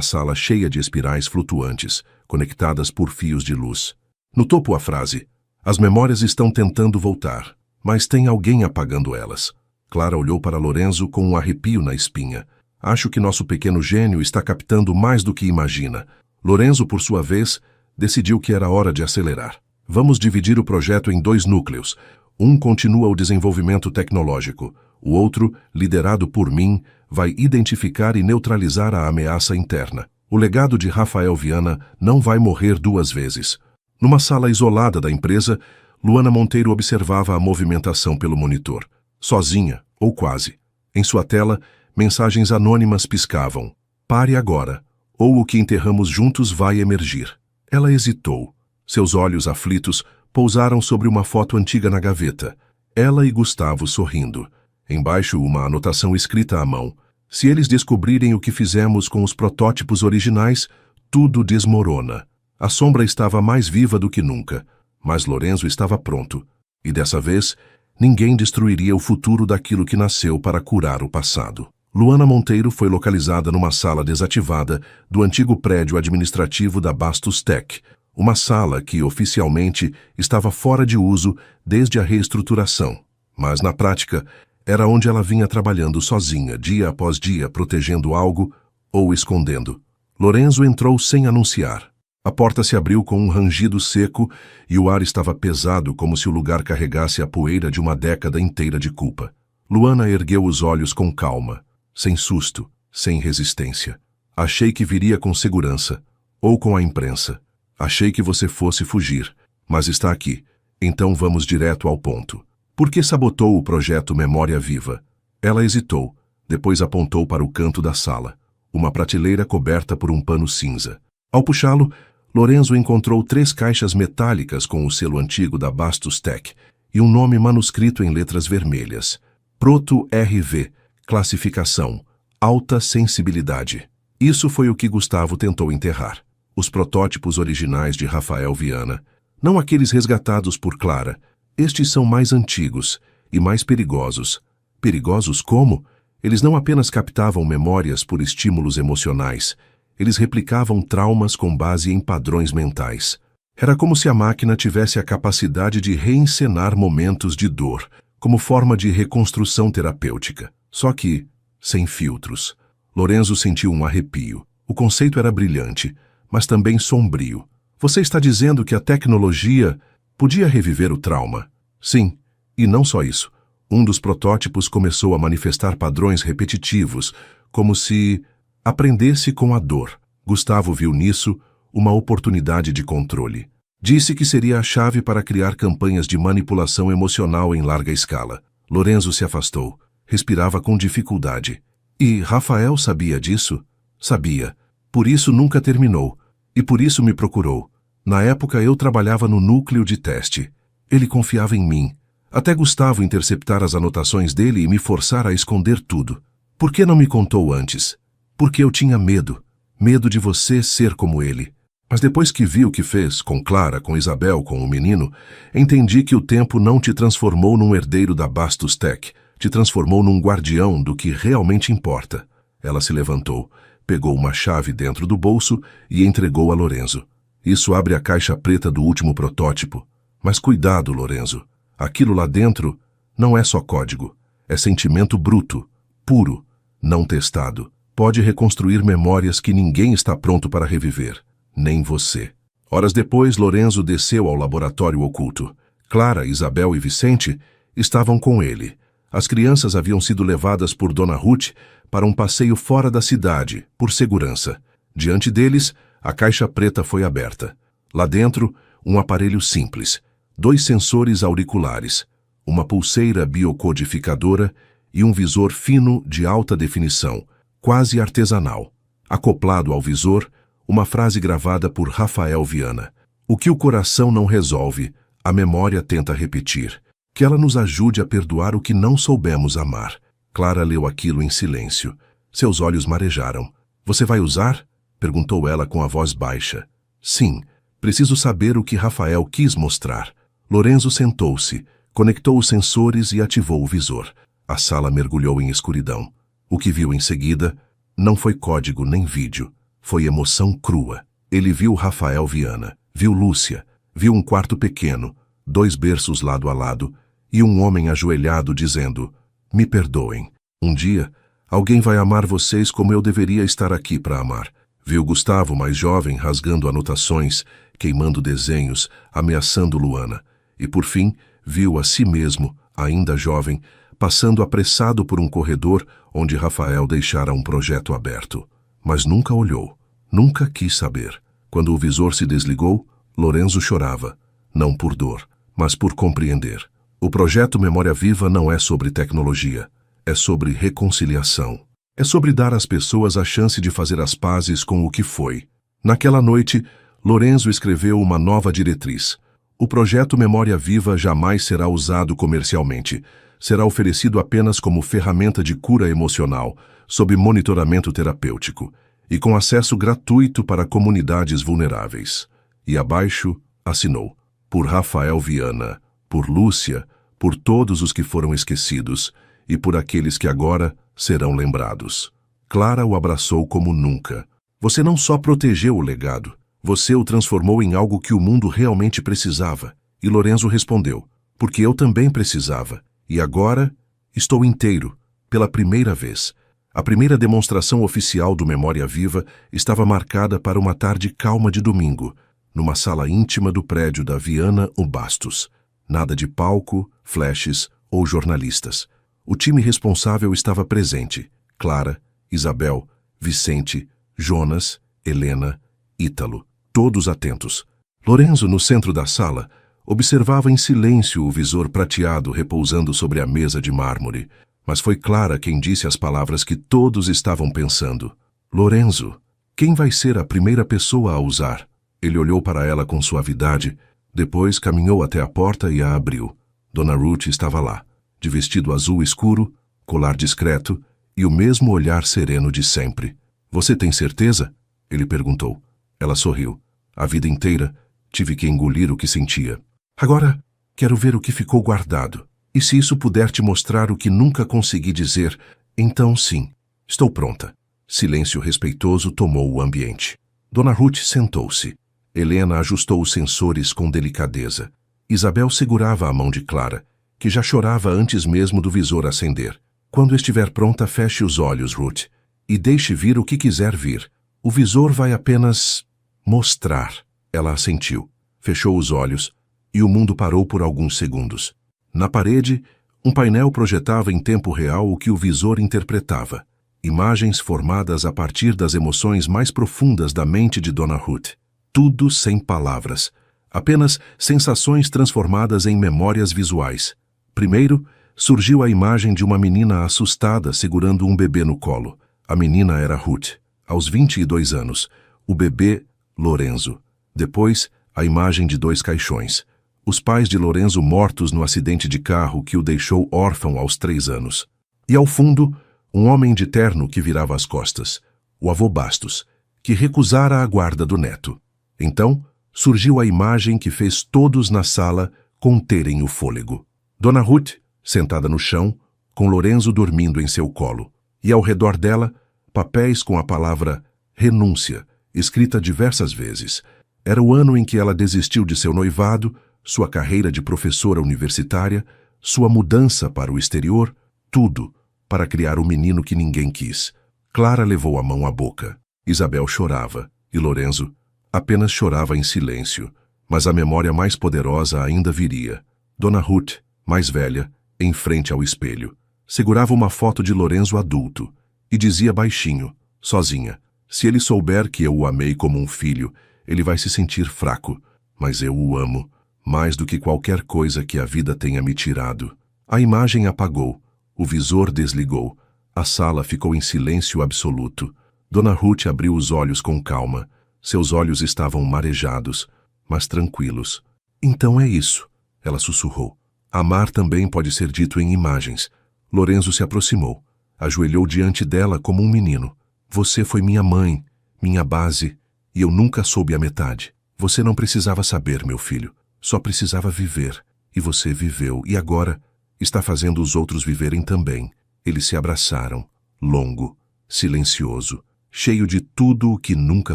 sala cheia de espirais flutuantes, conectadas por fios de luz. No topo a frase: "As memórias estão tentando voltar, mas tem alguém apagando elas." Clara olhou para Lorenzo com um arrepio na espinha. Acho que nosso pequeno gênio está captando mais do que imagina. Lorenzo, por sua vez, decidiu que era hora de acelerar. Vamos dividir o projeto em 2 núcleos. Um continua o desenvolvimento tecnológico. O outro, liderado por mim, vai identificar e neutralizar a ameaça interna. O legado de Rafael Viana não vai morrer 2 vezes. Numa sala isolada da empresa, Luana Monteiro observava a movimentação pelo monitor. Sozinha, ou quase. Em sua tela, mensagens anônimas piscavam. "Pare agora, ou o que enterramos juntos vai emergir." Ela hesitou. Seus olhos aflitos pousaram sobre uma foto antiga na gaveta. Ela e Gustavo sorrindo. Embaixo, uma anotação escrita à mão. "Se eles descobrirem o que fizemos com os protótipos originais, tudo desmorona." A sombra estava mais viva do que nunca, mas Lorenzo estava pronto. E dessa vez, ninguém destruiria o futuro daquilo que nasceu para curar o passado. Luana Monteiro foi localizada numa sala desativada do antigo prédio administrativo da Bastos Tech, uma sala que oficialmente estava fora de uso desde a reestruturação, mas na prática era onde ela vinha trabalhando sozinha, dia após dia, protegendo algo ou escondendo. Lorenzo entrou sem anunciar. A porta se abriu com um rangido seco e o ar estava pesado, como se o lugar carregasse a poeira de uma década inteira de culpa. Luana ergueu os olhos com calma, sem susto, sem resistência. "Achei que viria com segurança, ou com a imprensa. Achei que você fosse fugir, mas está aqui. Então vamos direto ao ponto. Por que sabotou o projeto Memória Viva?" Ela hesitou, depois apontou para o canto da sala, uma prateleira coberta por um pano cinza. Ao puxá-lo, Lorenzo encontrou 3 caixas metálicas com o selo antigo da Bastos Tech e um nome manuscrito em letras vermelhas. Proto RV, classificação, alta sensibilidade. Isso foi o que Gustavo tentou enterrar. Os protótipos originais de Rafael Viana, não aqueles resgatados por Clara. Estes são mais antigos e mais perigosos. Perigosos como? Eles não apenas captavam memórias por estímulos emocionais, eles replicavam traumas com base em padrões mentais. Era como se a máquina tivesse a capacidade de reencenar momentos de dor, como forma de reconstrução terapêutica. Só que, sem filtros. Lorenzo sentiu um arrepio. O conceito era brilhante, mas também sombrio. Você está dizendo que a tecnologia podia reviver o trauma? Sim, e não só isso. Um dos protótipos começou a manifestar padrões repetitivos, como se aprendesse com a dor. Gustavo viu nisso uma oportunidade de controle. Disse que seria a chave para criar campanhas de manipulação emocional em larga escala. Lorenzo se afastou. Respirava com dificuldade. E Rafael sabia disso? Sabia. Por isso nunca terminou. E por isso me procurou. Na época eu trabalhava no núcleo de teste. Ele confiava em mim. Até Gustavo interceptar as anotações dele e me forçar a esconder tudo. Por que não me contou antes? Porque eu tinha medo. Medo de você ser como ele. Mas depois que vi o que fez, com Clara, com Isabel, com o menino, entendi que o tempo não te transformou num herdeiro da Bastos Tech, te transformou num guardião do que realmente importa. Ela se levantou, pegou uma chave dentro do bolso e entregou a Lorenzo. Isso abre a caixa preta do último protótipo. Mas cuidado, Lorenzo. Aquilo lá dentro não é só código. É sentimento bruto, puro, não testado. Pode reconstruir memórias que ninguém está pronto para reviver. Nem você. Horas depois, Lorenzo desceu ao laboratório oculto. Clara, Isabel e Vicente estavam com ele. As crianças haviam sido levadas por Dona Ruth para um passeio fora da cidade, por segurança. Diante deles, a caixa preta foi aberta. Lá dentro, um aparelho simples, 2 sensores auriculares, uma pulseira biocodificadora e um visor fino de alta definição, quase artesanal. Acoplado ao visor, uma frase gravada por Rafael Viana. O que o coração não resolve, a memória tenta repetir. Que ela nos ajude a perdoar o que não soubemos amar. Clara leu aquilo em silêncio. Seus olhos marejaram. Você vai usar? Perguntou ela com a voz baixa. Sim, preciso saber o que Rafael quis mostrar. Lorenzo sentou-se, conectou os sensores e ativou o visor. A sala mergulhou em escuridão. O que viu em seguida não foi código nem vídeo. Foi emoção crua. Ele viu Rafael Viana, viu Lúcia, viu um quarto pequeno, 2 berços lado a lado, e um homem ajoelhado dizendo, me perdoem. Um dia, alguém vai amar vocês como eu deveria estar aqui para amar. Viu Gustavo, mais jovem, rasgando anotações, queimando desenhos, ameaçando Luana. E por fim, viu a si mesmo, ainda jovem, passando apressado por um corredor onde Rafael deixara um projeto aberto. Mas nunca olhou, nunca quis saber. Quando o visor se desligou, Lorenzo chorava, não por dor, mas por compreender. O projeto Memória Viva não é sobre tecnologia, é sobre reconciliação. É sobre dar às pessoas a chance de fazer as pazes com o que foi. Naquela noite, Lorenzo escreveu uma nova diretriz. O projeto Memória Viva jamais será usado comercialmente. Será oferecido apenas como ferramenta de cura emocional, sob monitoramento terapêutico, e com acesso gratuito para comunidades vulneráveis. E abaixo, assinou, por Rafael Viana, por Lúcia, por todos os que foram esquecidos, e por aqueles que agora serão lembrados. Clara o abraçou como nunca. Você não só protegeu o legado, você o transformou em algo que o mundo realmente precisava. E Lorenzo respondeu, porque eu também precisava. E agora, estou inteiro, pela primeira vez. A primeira demonstração oficial do Memória Viva estava marcada para uma tarde calma de domingo, numa sala íntima do prédio da Viana Bastos. Nada de palco, flashes ou jornalistas. O time responsável estava presente. Clara, Isabel, Vicente, Jonas, Helena, Ítalo, todos atentos. Lorenzo, no centro da sala, observava em silêncio o visor prateado repousando sobre a mesa de mármore. Mas foi Clara quem disse as palavras que todos estavam pensando. Lorenzo, quem vai ser a primeira pessoa a usar? Ele olhou para ela com suavidade, depois caminhou até a porta e a abriu. Dona Ruth estava lá, de vestido azul escuro, colar discreto e o mesmo olhar sereno de sempre. Você tem certeza? Ele perguntou. Ela sorriu. A vida inteira tive que engolir o que sentia. Agora, quero ver o que ficou guardado. E se isso puder te mostrar o que nunca consegui dizer, então sim, estou pronta. Silêncio respeitoso tomou o ambiente. Dona Ruth sentou-se. Helena ajustou os sensores com delicadeza. Isabel segurava a mão de Clara, que já chorava antes mesmo do visor acender. Quando estiver pronta, feche os olhos, Ruth, e deixe vir o que quiser vir. O visor vai apenas mostrar. Ela assentiu, fechou os olhos, e o mundo parou por alguns segundos. Na parede, um painel projetava em tempo real o que o visor interpretava. Imagens formadas a partir das emoções mais profundas da mente de Dona Ruth. Tudo sem palavras. Apenas sensações transformadas em memórias visuais. Primeiro, surgiu a imagem de uma menina assustada segurando um bebê no colo. A menina era Ruth, aos 22 anos. O bebê, Lorenzo. Depois, a imagem de 2 caixões. Os pais de Lorenzo mortos no acidente de carro que o deixou órfão aos 3 anos. E ao fundo, um homem de terno que virava as costas. O avô Bastos, que recusara a guarda do neto. Então, surgiu a imagem que fez todos na sala conterem o fôlego. Dona Ruth, sentada no chão, com Lorenzo dormindo em seu colo. E ao redor dela, papéis com a palavra renúncia, escrita diversas vezes. Era o ano em que ela desistiu de seu noivado, sua carreira de professora universitária, sua mudança para o exterior, tudo para criar o menino que ninguém quis. Clara levou a mão à boca. Isabel chorava, e Lorenzo apenas chorava em silêncio. Mas a memória mais poderosa ainda viria. Dona Ruth, mais velha, em frente ao espelho, segurava uma foto de Lorenzo adulto e dizia baixinho, sozinha: se ele souber que eu o amei como um filho, ele vai se sentir fraco, mas eu o amo, mais do que qualquer coisa que a vida tenha me tirado. A imagem apagou, o visor desligou, a sala ficou em silêncio absoluto. Dona Ruth abriu os olhos com calma. Seus olhos estavam marejados, mas tranquilos. Então é isso, ela sussurrou. Amar também pode ser dito em imagens. Lorenzo se aproximou, ajoelhou diante dela como um menino. Você foi minha mãe, minha base, e eu nunca soube a metade. Você não precisava saber, meu filho, só precisava viver. E você viveu, e agora está fazendo os outros viverem também. Eles se abraçaram, longo, silencioso, cheio de tudo o que nunca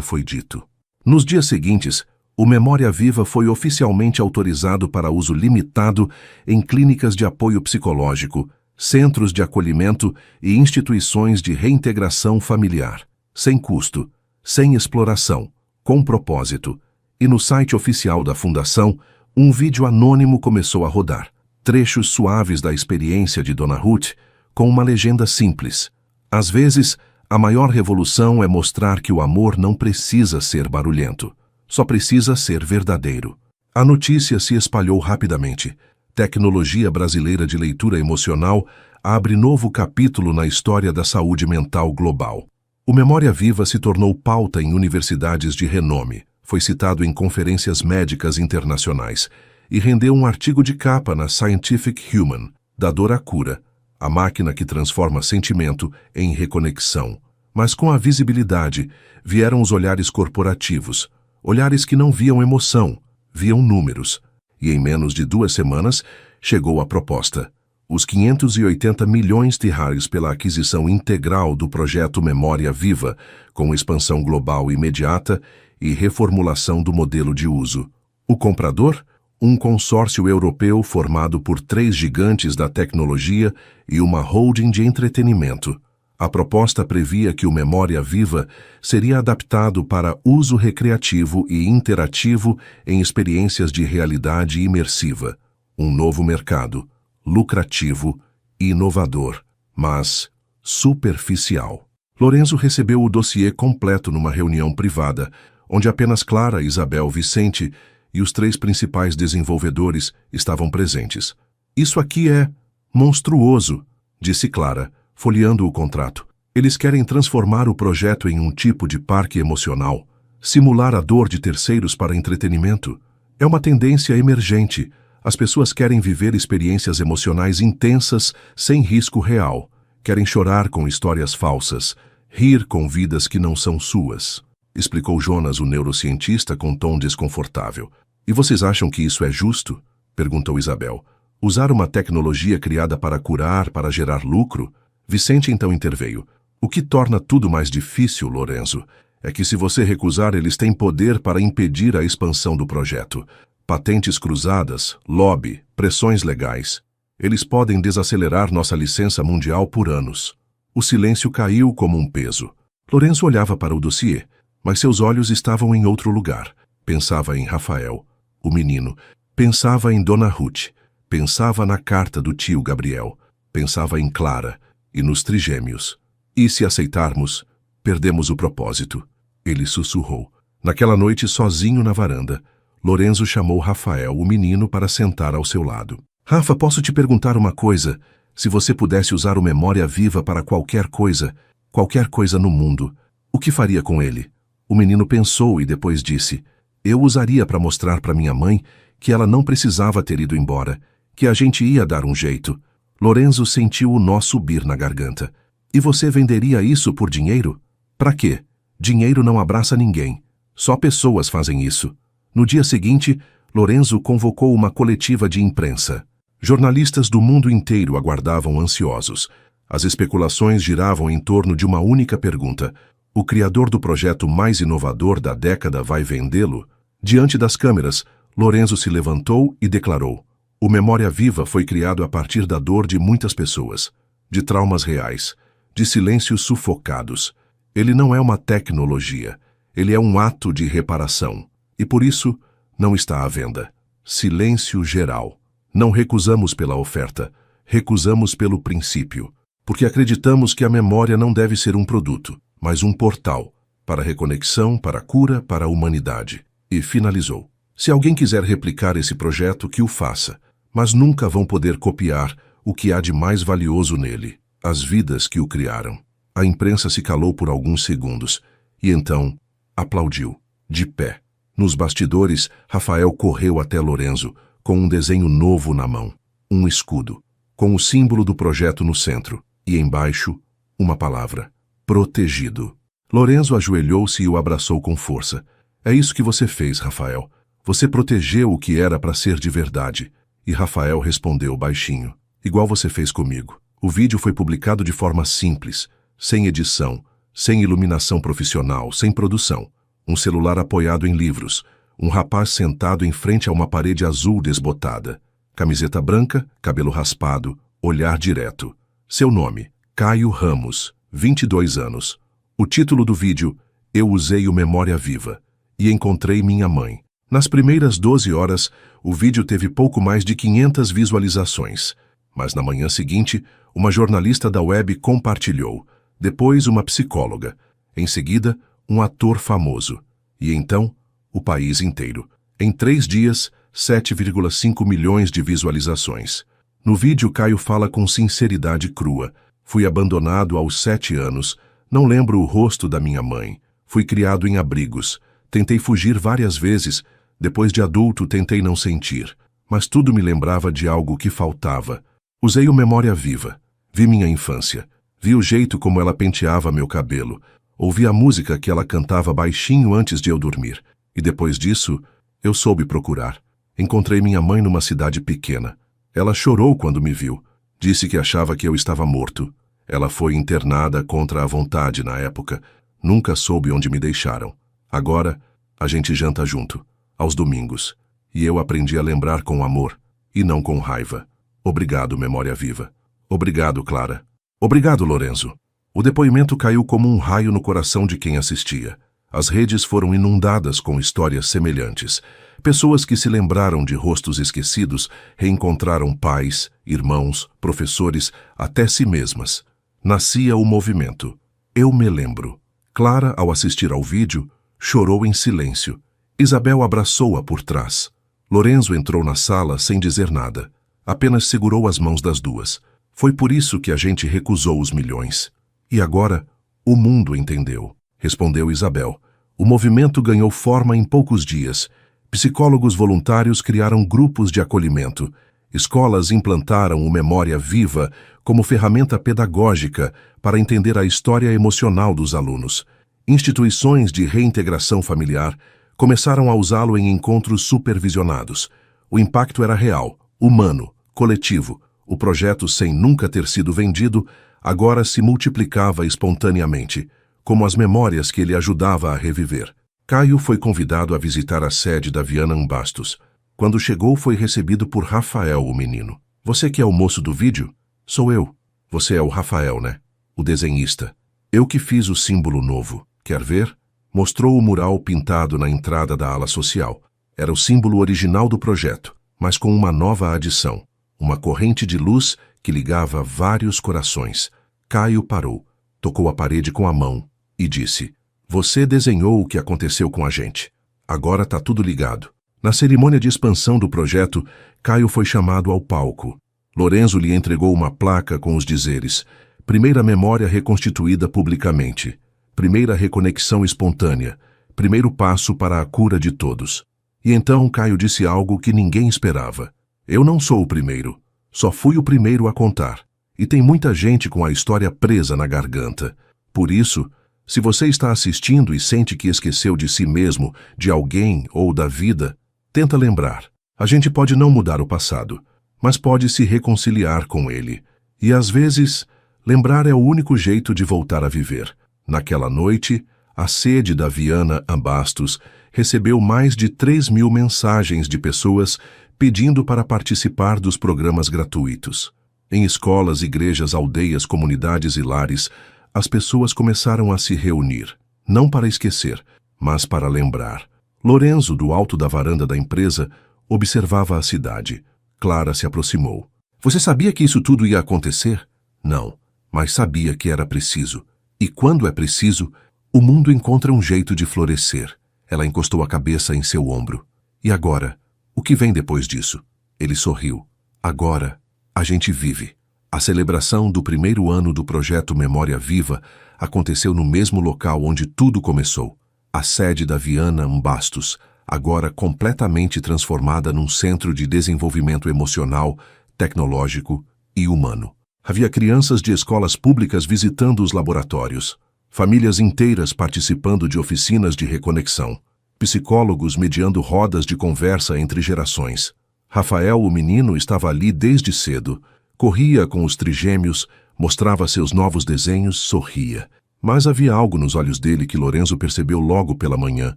foi dito. Nos dias seguintes, o Memória Viva foi oficialmente autorizado para uso limitado em clínicas de apoio psicológico, centros de acolhimento e instituições de reintegração familiar, sem custo, sem exploração, com propósito. E no site oficial da Fundação, um vídeo anônimo começou a rodar, trechos suaves da experiência de Dona Ruth, com uma legenda simples. Às vezes, a maior revolução é mostrar que o amor não precisa ser barulhento. Só precisa ser verdadeiro. A notícia se espalhou rapidamente. Tecnologia brasileira de leitura emocional abre novo capítulo na história da saúde mental global. O Memória Viva se tornou pauta em universidades de renome, foi citado em conferências médicas internacionais e rendeu um artigo de capa na Scientific Human, da dor à cura, a máquina que transforma sentimento em reconexão. Mas com a visibilidade vieram os olhares corporativos, olhares que não viam emoção, viam números. E em menos de 2 semanas chegou a proposta. Os 580 milhões de reais pela aquisição integral do projeto Memória Viva, com expansão global imediata e reformulação do modelo de uso. O comprador? Um consórcio europeu formado por 3 gigantes da tecnologia e uma holding de entretenimento. A proposta previa que o Memória Viva seria adaptado para uso recreativo e interativo em experiências de realidade imersiva. Um novo mercado, lucrativo e inovador, mas superficial. Lorenzo recebeu o dossiê completo numa reunião privada, onde apenas Clara, Isabel, Vicente e os 3 principais desenvolvedores estavam presentes. Isso aqui é monstruoso, disse Clara, folheando o contrato. Eles querem transformar o projeto em um tipo de parque emocional, simular a dor de terceiros para entretenimento. É uma tendência emergente. As pessoas querem viver experiências emocionais intensas sem risco real. Querem chorar com histórias falsas, rir com vidas que não são suas, explicou Jonas, o neurocientista, com tom desconfortável. E vocês acham que isso é justo? Perguntou Isabel. Usar uma tecnologia criada para curar, para gerar lucro? Vicente então interveio. O que torna tudo mais difícil, Lorenzo, é que se você recusar, eles têm poder para impedir a expansão do projeto. Patentes cruzadas, lobby, pressões legais. Eles podem desacelerar nossa licença mundial por anos. O silêncio caiu como um peso. Lorenzo olhava para o dossiê, mas seus olhos estavam em outro lugar. Pensava em Rafael, o menino. Pensava em Dona Ruth. Pensava na carta do tio Gabriel. Pensava em Clara e nos trigêmeos. E se aceitarmos, perdemos o propósito. Ele sussurrou. Naquela noite, sozinho na varanda, Lorenzo chamou Rafael, o menino, para sentar ao seu lado. Rafa, posso te perguntar uma coisa? Se você pudesse usar o Memória Viva para qualquer coisa no mundo, o que faria com ele? O menino pensou e depois disse, eu usaria para mostrar para minha mãe que ela não precisava ter ido embora, que a gente ia dar um jeito. Lorenzo sentiu o nó subir na garganta. E você venderia isso por dinheiro? Para quê? Dinheiro não abraça ninguém. Só pessoas fazem isso. No dia seguinte, Lorenzo convocou uma coletiva de imprensa. Jornalistas do mundo inteiro aguardavam ansiosos. As especulações giravam em torno de uma única pergunta. O criador do projeto mais inovador da década vai vendê-lo? Diante das câmeras, Lorenzo se levantou e declarou: "O Memória Viva foi criado a partir da dor de muitas pessoas, de traumas reais, de silêncios sufocados. Ele não é uma tecnologia, ele é um ato de reparação. E por isso, não está à venda. Silêncio geral. Não recusamos pela oferta, recusamos pelo princípio, porque acreditamos que a memória não deve ser um produto, mas um portal, para reconexão, para cura, para a humanidade." E finalizou: "Se alguém quiser replicar esse projeto, que o faça, mas nunca vão poder copiar o que há de mais valioso nele, as vidas que o criaram." A imprensa se calou por alguns segundos, e então aplaudiu, de pé. Nos bastidores, Rafael correu até Lorenzo, com um desenho novo na mão, um escudo, com o símbolo do projeto no centro, e embaixo, uma palavra: protegido. Lorenzo ajoelhou-se e o abraçou com força. "É isso que você fez, Rafael. Você protegeu o que era para ser de verdade." E Rafael respondeu baixinho: "Igual você fez comigo." O vídeo foi publicado de forma simples, sem edição, sem iluminação profissional, sem produção. Um celular apoiado em livros, um rapaz sentado em frente a uma parede azul desbotada. Camiseta branca, cabelo raspado, olhar direto. Seu nome: Caio Ramos, 22 anos. O título do vídeo: "Eu usei o Memória Viva e encontrei minha mãe." Nas primeiras 12 horas, o vídeo teve pouco mais de 500 visualizações. Mas na manhã seguinte, uma jornalista da web compartilhou. Depois, uma psicóloga. Em seguida, um ator famoso. E então, o país inteiro. Em 3 dias, 7,5 milhões de visualizações. No vídeo, Caio fala com sinceridade crua: "Fui abandonado aos 7 anos. Não lembro o rosto da minha mãe. Fui criado em abrigos. Tentei fugir várias vezes. Depois de adulto, tentei não sentir. Mas tudo me lembrava de algo que faltava. Usei o Memória Viva. Vi minha infância. Vi o jeito como ela penteava meu cabelo. Ouvi a música que ela cantava baixinho antes de eu dormir. E depois disso, eu soube procurar. Encontrei minha mãe numa cidade pequena. Ela chorou quando me viu. Disse que achava que eu estava morto. Ela foi internada contra a vontade na época. Nunca soube onde me deixaram. Agora, a gente janta junto, aos domingos. E eu aprendi a lembrar com amor, e não com raiva. Obrigado, Memória Viva. Obrigado, Clara. Obrigado, Lorenzo." O depoimento caiu como um raio no coração de quem assistia. As redes foram inundadas com histórias semelhantes. Pessoas que se lembraram de rostos esquecidos reencontraram pais, irmãos, professores, até si mesmas. Nascia o movimento "Eu Me Lembro." Clara, ao assistir ao vídeo, chorou em silêncio. Isabel abraçou-a por trás. Lorenzo entrou na sala sem dizer nada. Apenas segurou as mãos das duas. "Foi por isso que a gente recusou os milhões." "E agora, o mundo entendeu", respondeu Isabel. "O movimento ganhou forma em poucos dias. Psicólogos voluntários criaram grupos de acolhimento. Escolas implantaram o Memória Viva como ferramenta pedagógica para entender a história emocional dos alunos. Instituições de reintegração familiar começaram a usá-lo em encontros supervisionados. O impacto era real, humano, coletivo. O projeto, sem nunca ter sido vendido, agora se multiplicava espontaneamente, como as memórias que ele ajudava a reviver. Caio foi convidado a visitar a sede da Viana Ambastos. Quando chegou, foi recebido por Rafael, o menino. "Você que é o moço do vídeo?" "Sou eu." "Você é o Rafael, né? O desenhista." "Eu que fiz o símbolo novo. Quer ver?" Mostrou o mural pintado na entrada da ala social. Era o símbolo original do projeto, mas com uma nova adição. Uma corrente de luz que ligava vários corações. Caio parou, tocou a parede com a mão e disse: "Você desenhou o que aconteceu com a gente. Agora tá tudo ligado." Na cerimônia de expansão do projeto, Caio foi chamado ao palco. Lorenzo lhe entregou uma placa com os dizeres: "Primeira memória reconstituída publicamente. Primeira reconexão espontânea. Primeiro passo para a cura de todos." E então Caio disse algo que ninguém esperava: "Eu não sou o primeiro. Só fui o primeiro a contar. E tem muita gente com a história presa na garganta. Por isso, se você está assistindo e sente que esqueceu de si mesmo, de alguém ou da vida, tenta lembrar. A gente pode não mudar o passado, mas pode se reconciliar com ele. E às vezes, lembrar é o único jeito de voltar a viver." Naquela noite, a sede da Viana Ambastos recebeu mais de 3.000 mensagens de pessoas pedindo para participar dos programas gratuitos. Em escolas, igrejas, aldeias, comunidades e lares, as pessoas começaram a se reunir, não para esquecer, mas para lembrar. Lorenzo, do alto da varanda da empresa, observava a cidade. Clara se aproximou. Você sabia que isso tudo ia acontecer? Não, mas sabia que era preciso. E quando é preciso, o mundo encontra um jeito de florescer. Ela encostou a cabeça em seu ombro. E agora? O que vem depois disso? Ele sorriu. Agora, a gente vive. A celebração do primeiro ano do projeto Memória Viva aconteceu no mesmo local onde tudo começou. A sede da Viana Bastos, agora completamente transformada num centro de desenvolvimento emocional, tecnológico e humano. Havia crianças de escolas públicas visitando os laboratórios, famílias inteiras participando de oficinas de reconexão, psicólogos mediando rodas de conversa entre gerações. Rafael, o menino, estava ali desde cedo, corria com os trigêmeos, mostrava seus novos desenhos, sorria. Mas havia algo nos olhos dele que Lorenzo percebeu logo pela manhã,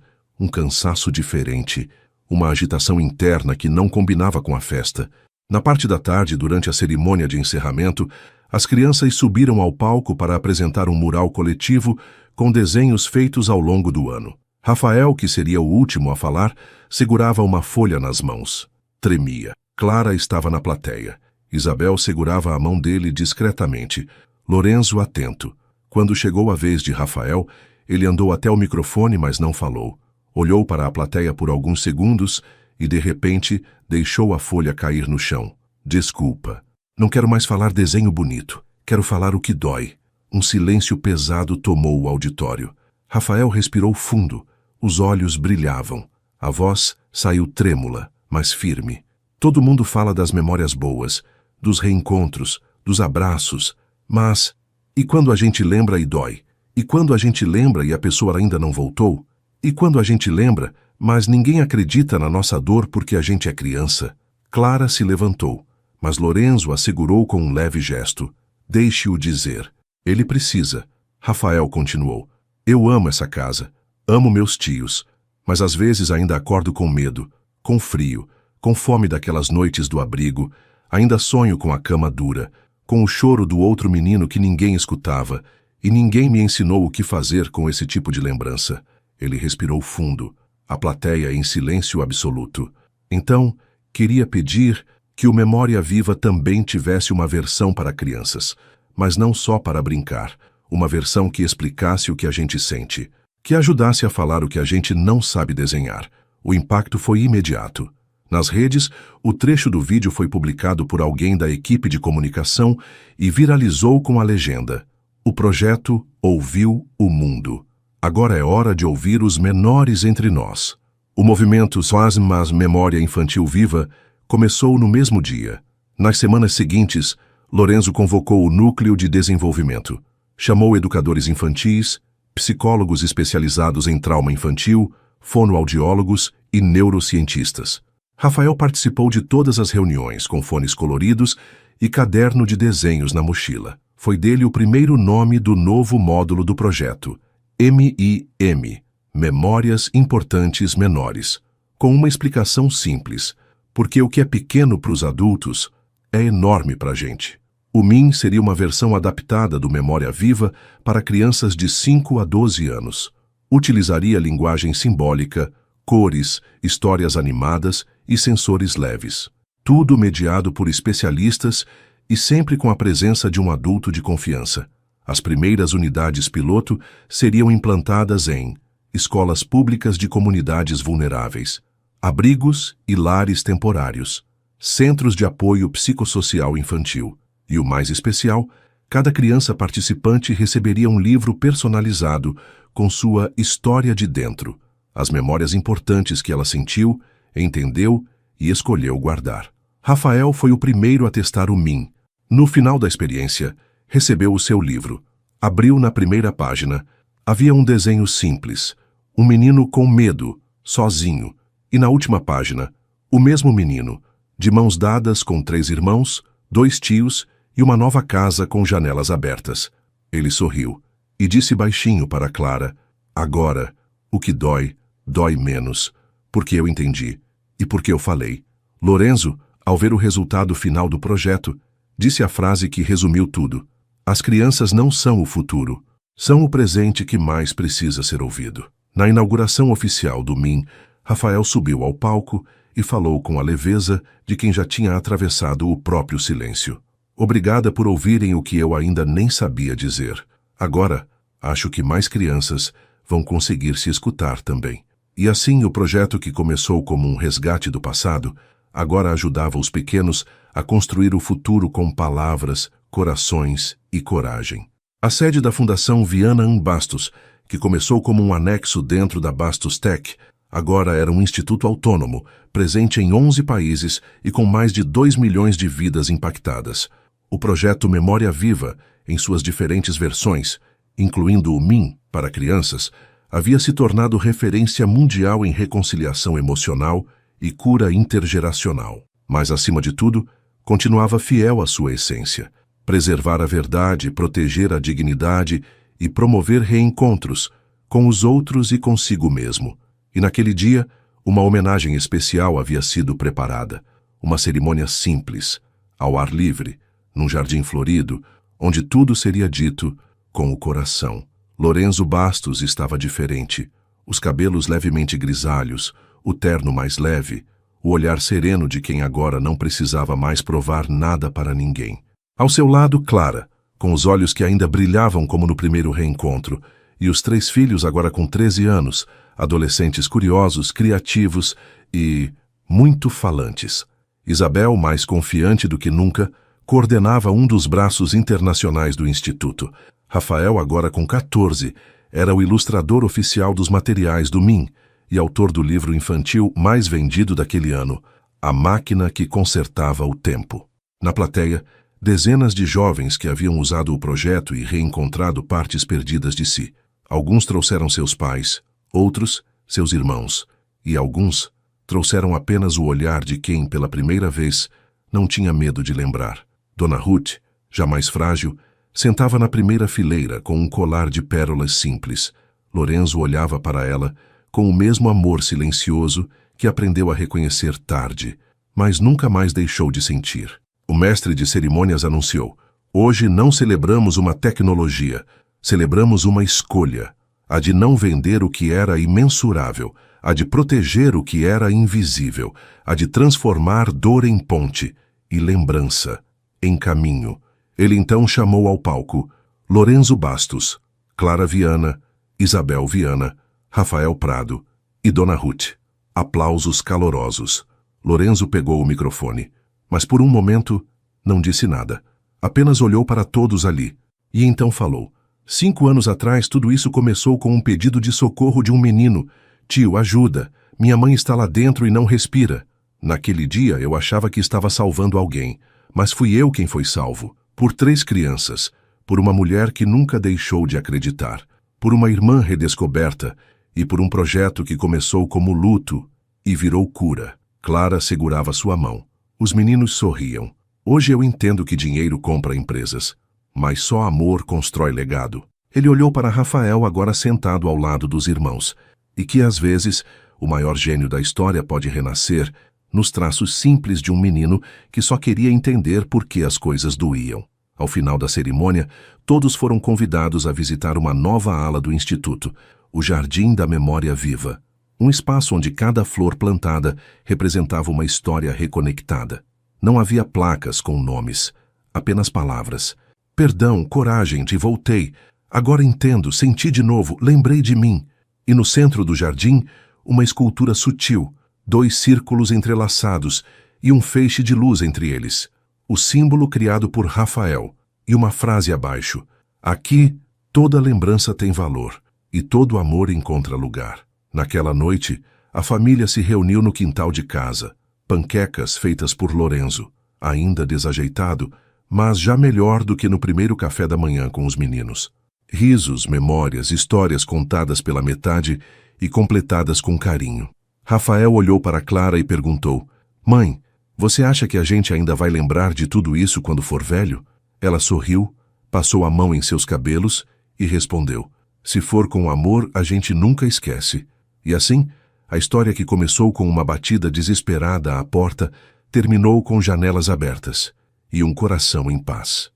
um cansaço diferente, uma agitação interna que não combinava com a festa. Na parte da tarde, durante a cerimônia de encerramento, as crianças subiram ao palco para apresentar um mural coletivo com desenhos feitos ao longo do ano. Rafael, que seria o último a falar, segurava uma folha nas mãos. Tremia. Clara estava na plateia. Isabel segurava a mão dele discretamente. Lorenzo atento. Quando chegou a vez de Rafael, ele andou até o microfone, mas não falou. Olhou para a plateia por alguns segundos e, de repente, deixou a folha cair no chão. Desculpa. Não quero mais falar desenho bonito. Quero falar o que dói. Um silêncio pesado tomou o auditório. Rafael respirou fundo. Os olhos brilhavam. A voz saiu trêmula, mas firme. Todo mundo fala das memórias boas, dos reencontros, dos abraços, mas... E quando a gente lembra e dói? E quando a gente lembra e a pessoa ainda não voltou? E quando a gente lembra, mas ninguém acredita na nossa dor porque a gente é criança? Clara se levantou, mas Lorenzo a segurou com um leve gesto. Deixe-o dizer. Ele precisa. Rafael continuou. Eu amo essa casa. Amo meus tios. Mas às vezes ainda acordo com medo, com frio, com fome daquelas noites do abrigo. Ainda sonho com a cama dura, com o choro do outro menino que ninguém escutava, e ninguém me ensinou o que fazer com esse tipo de lembrança. Ele respirou fundo, a plateia em silêncio absoluto. Então, queria pedir que o Memória Viva também tivesse uma versão para crianças, mas não só para brincar, uma versão que explicasse o que a gente sente, que ajudasse a falar o que a gente não sabe desenhar. O impacto foi imediato. Nas redes, o trecho do vídeo foi publicado por alguém da equipe de comunicação e viralizou com a legenda: o projeto ouviu o mundo. Agora é hora de ouvir os menores entre nós. O movimento Swasmas Memória Infantil Viva começou no mesmo dia. Nas semanas seguintes, Lorenzo convocou o Núcleo de Desenvolvimento. Chamou educadores infantis, psicólogos especializados em trauma infantil, fonoaudiólogos e neurocientistas. Rafael participou de todas as reuniões com fones coloridos e caderno de desenhos na mochila. Foi dele o primeiro nome do novo módulo do projeto, MIM, Memórias Importantes Menores, com uma explicação simples, porque o que é pequeno para os adultos é enorme para a gente. O MIM seria uma versão adaptada do Memória Viva para crianças de 5 a 12 anos. Utilizaria linguagem simbólica, cores, histórias animadas e sensores leves. Tudo mediado por especialistas e sempre com a presença de um adulto de confiança. As primeiras unidades piloto seriam implantadas em escolas públicas de comunidades vulneráveis, abrigos e lares temporários, centros de apoio psicossocial infantil. E o mais especial, cada criança participante receberia um livro personalizado com sua história de dentro, as memórias importantes que ela sentiu, entendeu e escolheu guardar. Rafael foi o primeiro a testar o MIM. No final da experiência, recebeu o seu livro. Abriu na primeira página. Havia um desenho simples, um menino com medo, sozinho, e na última página, o mesmo menino, de mãos dadas com 3 irmãos, 2 tios e uma nova casa com janelas abertas. Ele sorriu e disse baixinho para Clara: agora, o que dói Dói menos, porque eu entendi, e porque eu falei. Lorenzo, ao ver o resultado final do projeto, disse a frase que resumiu tudo. As crianças não são o futuro, são o presente que mais precisa ser ouvido. Na inauguração oficial do MIM, Rafael subiu ao palco e falou com a leveza de quem já tinha atravessado o próprio silêncio. Obrigada por ouvirem o que eu ainda nem sabia dizer. Agora, acho que mais crianças vão conseguir se escutar também. E assim o projeto que começou como um resgate do passado, agora ajudava os pequenos a construir o futuro com palavras, corações e coragem. A sede da Fundação Viana Bastos, que começou como um anexo dentro da Bastos Tech, agora era um instituto autônomo, presente em 11 países e com mais de 2 milhões de vidas impactadas. O projeto Memória Viva, em suas diferentes versões, incluindo o MIM para crianças, havia se tornado referência mundial em reconciliação emocional e cura intergeracional. Mas, acima de tudo, continuava fiel à sua essência: preservar a verdade, proteger a dignidade e promover reencontros com os outros e consigo mesmo. E naquele dia, uma homenagem especial havia sido preparada. Uma cerimônia simples, ao ar livre, num jardim florido, onde tudo seria dito com o coração. Lorenzo Bastos estava diferente. Os cabelos levemente grisalhos, o terno mais leve, o olhar sereno de quem agora não precisava mais provar nada para ninguém. Ao seu lado, Clara, com os olhos que ainda brilhavam como no primeiro reencontro, e os 3 filhos agora com 13 anos, adolescentes curiosos, criativos e muito falantes. Isabel, mais confiante do que nunca, coordenava um dos braços internacionais do Instituto. Rafael, agora com 14, era o ilustrador oficial dos materiais do MIM e autor do livro infantil mais vendido daquele ano, A Máquina que Consertava o Tempo. Na plateia, dezenas de jovens que haviam usado o projeto e reencontrado partes perdidas de si. Alguns trouxeram seus pais, outros, seus irmãos, e alguns trouxeram apenas o olhar de quem, pela primeira vez, não tinha medo de lembrar. Dona Ruth, já mais frágil, sentava na primeira fileira com um colar de pérolas simples. Lorenzo olhava para ela com o mesmo amor silencioso que aprendeu a reconhecer tarde, mas nunca mais deixou de sentir. O mestre de cerimônias anunciou: hoje não celebramos uma tecnologia, celebramos uma escolha, a de não vender o que era imensurável, a de proteger o que era invisível, a de transformar dor em ponte e lembrança em caminho. Ele então chamou ao palco Lorenzo Bastos, Clara Viana, Isabel Viana, Rafael Prado e Dona Ruth. Aplausos calorosos. Lorenzo pegou o microfone, mas por um momento não disse nada. Apenas olhou para todos ali e então falou: 5 anos atrás tudo isso começou com um pedido de socorro de um menino. Tio, ajuda, minha mãe está lá dentro e não respira. Naquele dia eu achava que estava salvando alguém, mas fui eu quem foi salvo. Por 3 crianças, por uma mulher que nunca deixou de acreditar, por uma irmã redescoberta e por um projeto que começou como luto e virou cura. Clara segurava sua mão. Os meninos sorriam. Hoje eu entendo que dinheiro compra empresas, mas só amor constrói legado. Ele olhou para Rafael, agora sentado ao lado dos irmãos, e que às vezes o maior gênio da história pode renascer nos traços simples de um menino que só queria entender por que as coisas doíam. Ao final da cerimônia, todos foram convidados a visitar uma nova ala do Instituto, o Jardim da Memória Viva, um espaço onde cada flor plantada representava uma história reconectada. Não havia placas com nomes, apenas palavras. Perdão, coragem, te voltei. Agora entendo, senti de novo, lembrei de mim. E no centro do jardim, uma escultura sutil, 2 círculos entrelaçados e um feixe de luz entre eles. O símbolo criado por Rafael e uma frase abaixo: aqui toda lembrança tem valor e todo amor encontra lugar. Naquela noite, a família se reuniu no quintal de casa. Panquecas feitas por Lorenzo, ainda desajeitado, mas já melhor do que no primeiro café da manhã com os meninos. Risos, memórias, histórias contadas pela metade e completadas com carinho. Rafael olhou para Clara e perguntou: mãe, você acha que a gente ainda vai lembrar de tudo isso quando for velho? Ela sorriu, passou a mão em seus cabelos e respondeu: se for com amor, a gente nunca esquece. E assim, a história que começou com uma batida desesperada à porta terminou com janelas abertas e um coração em paz.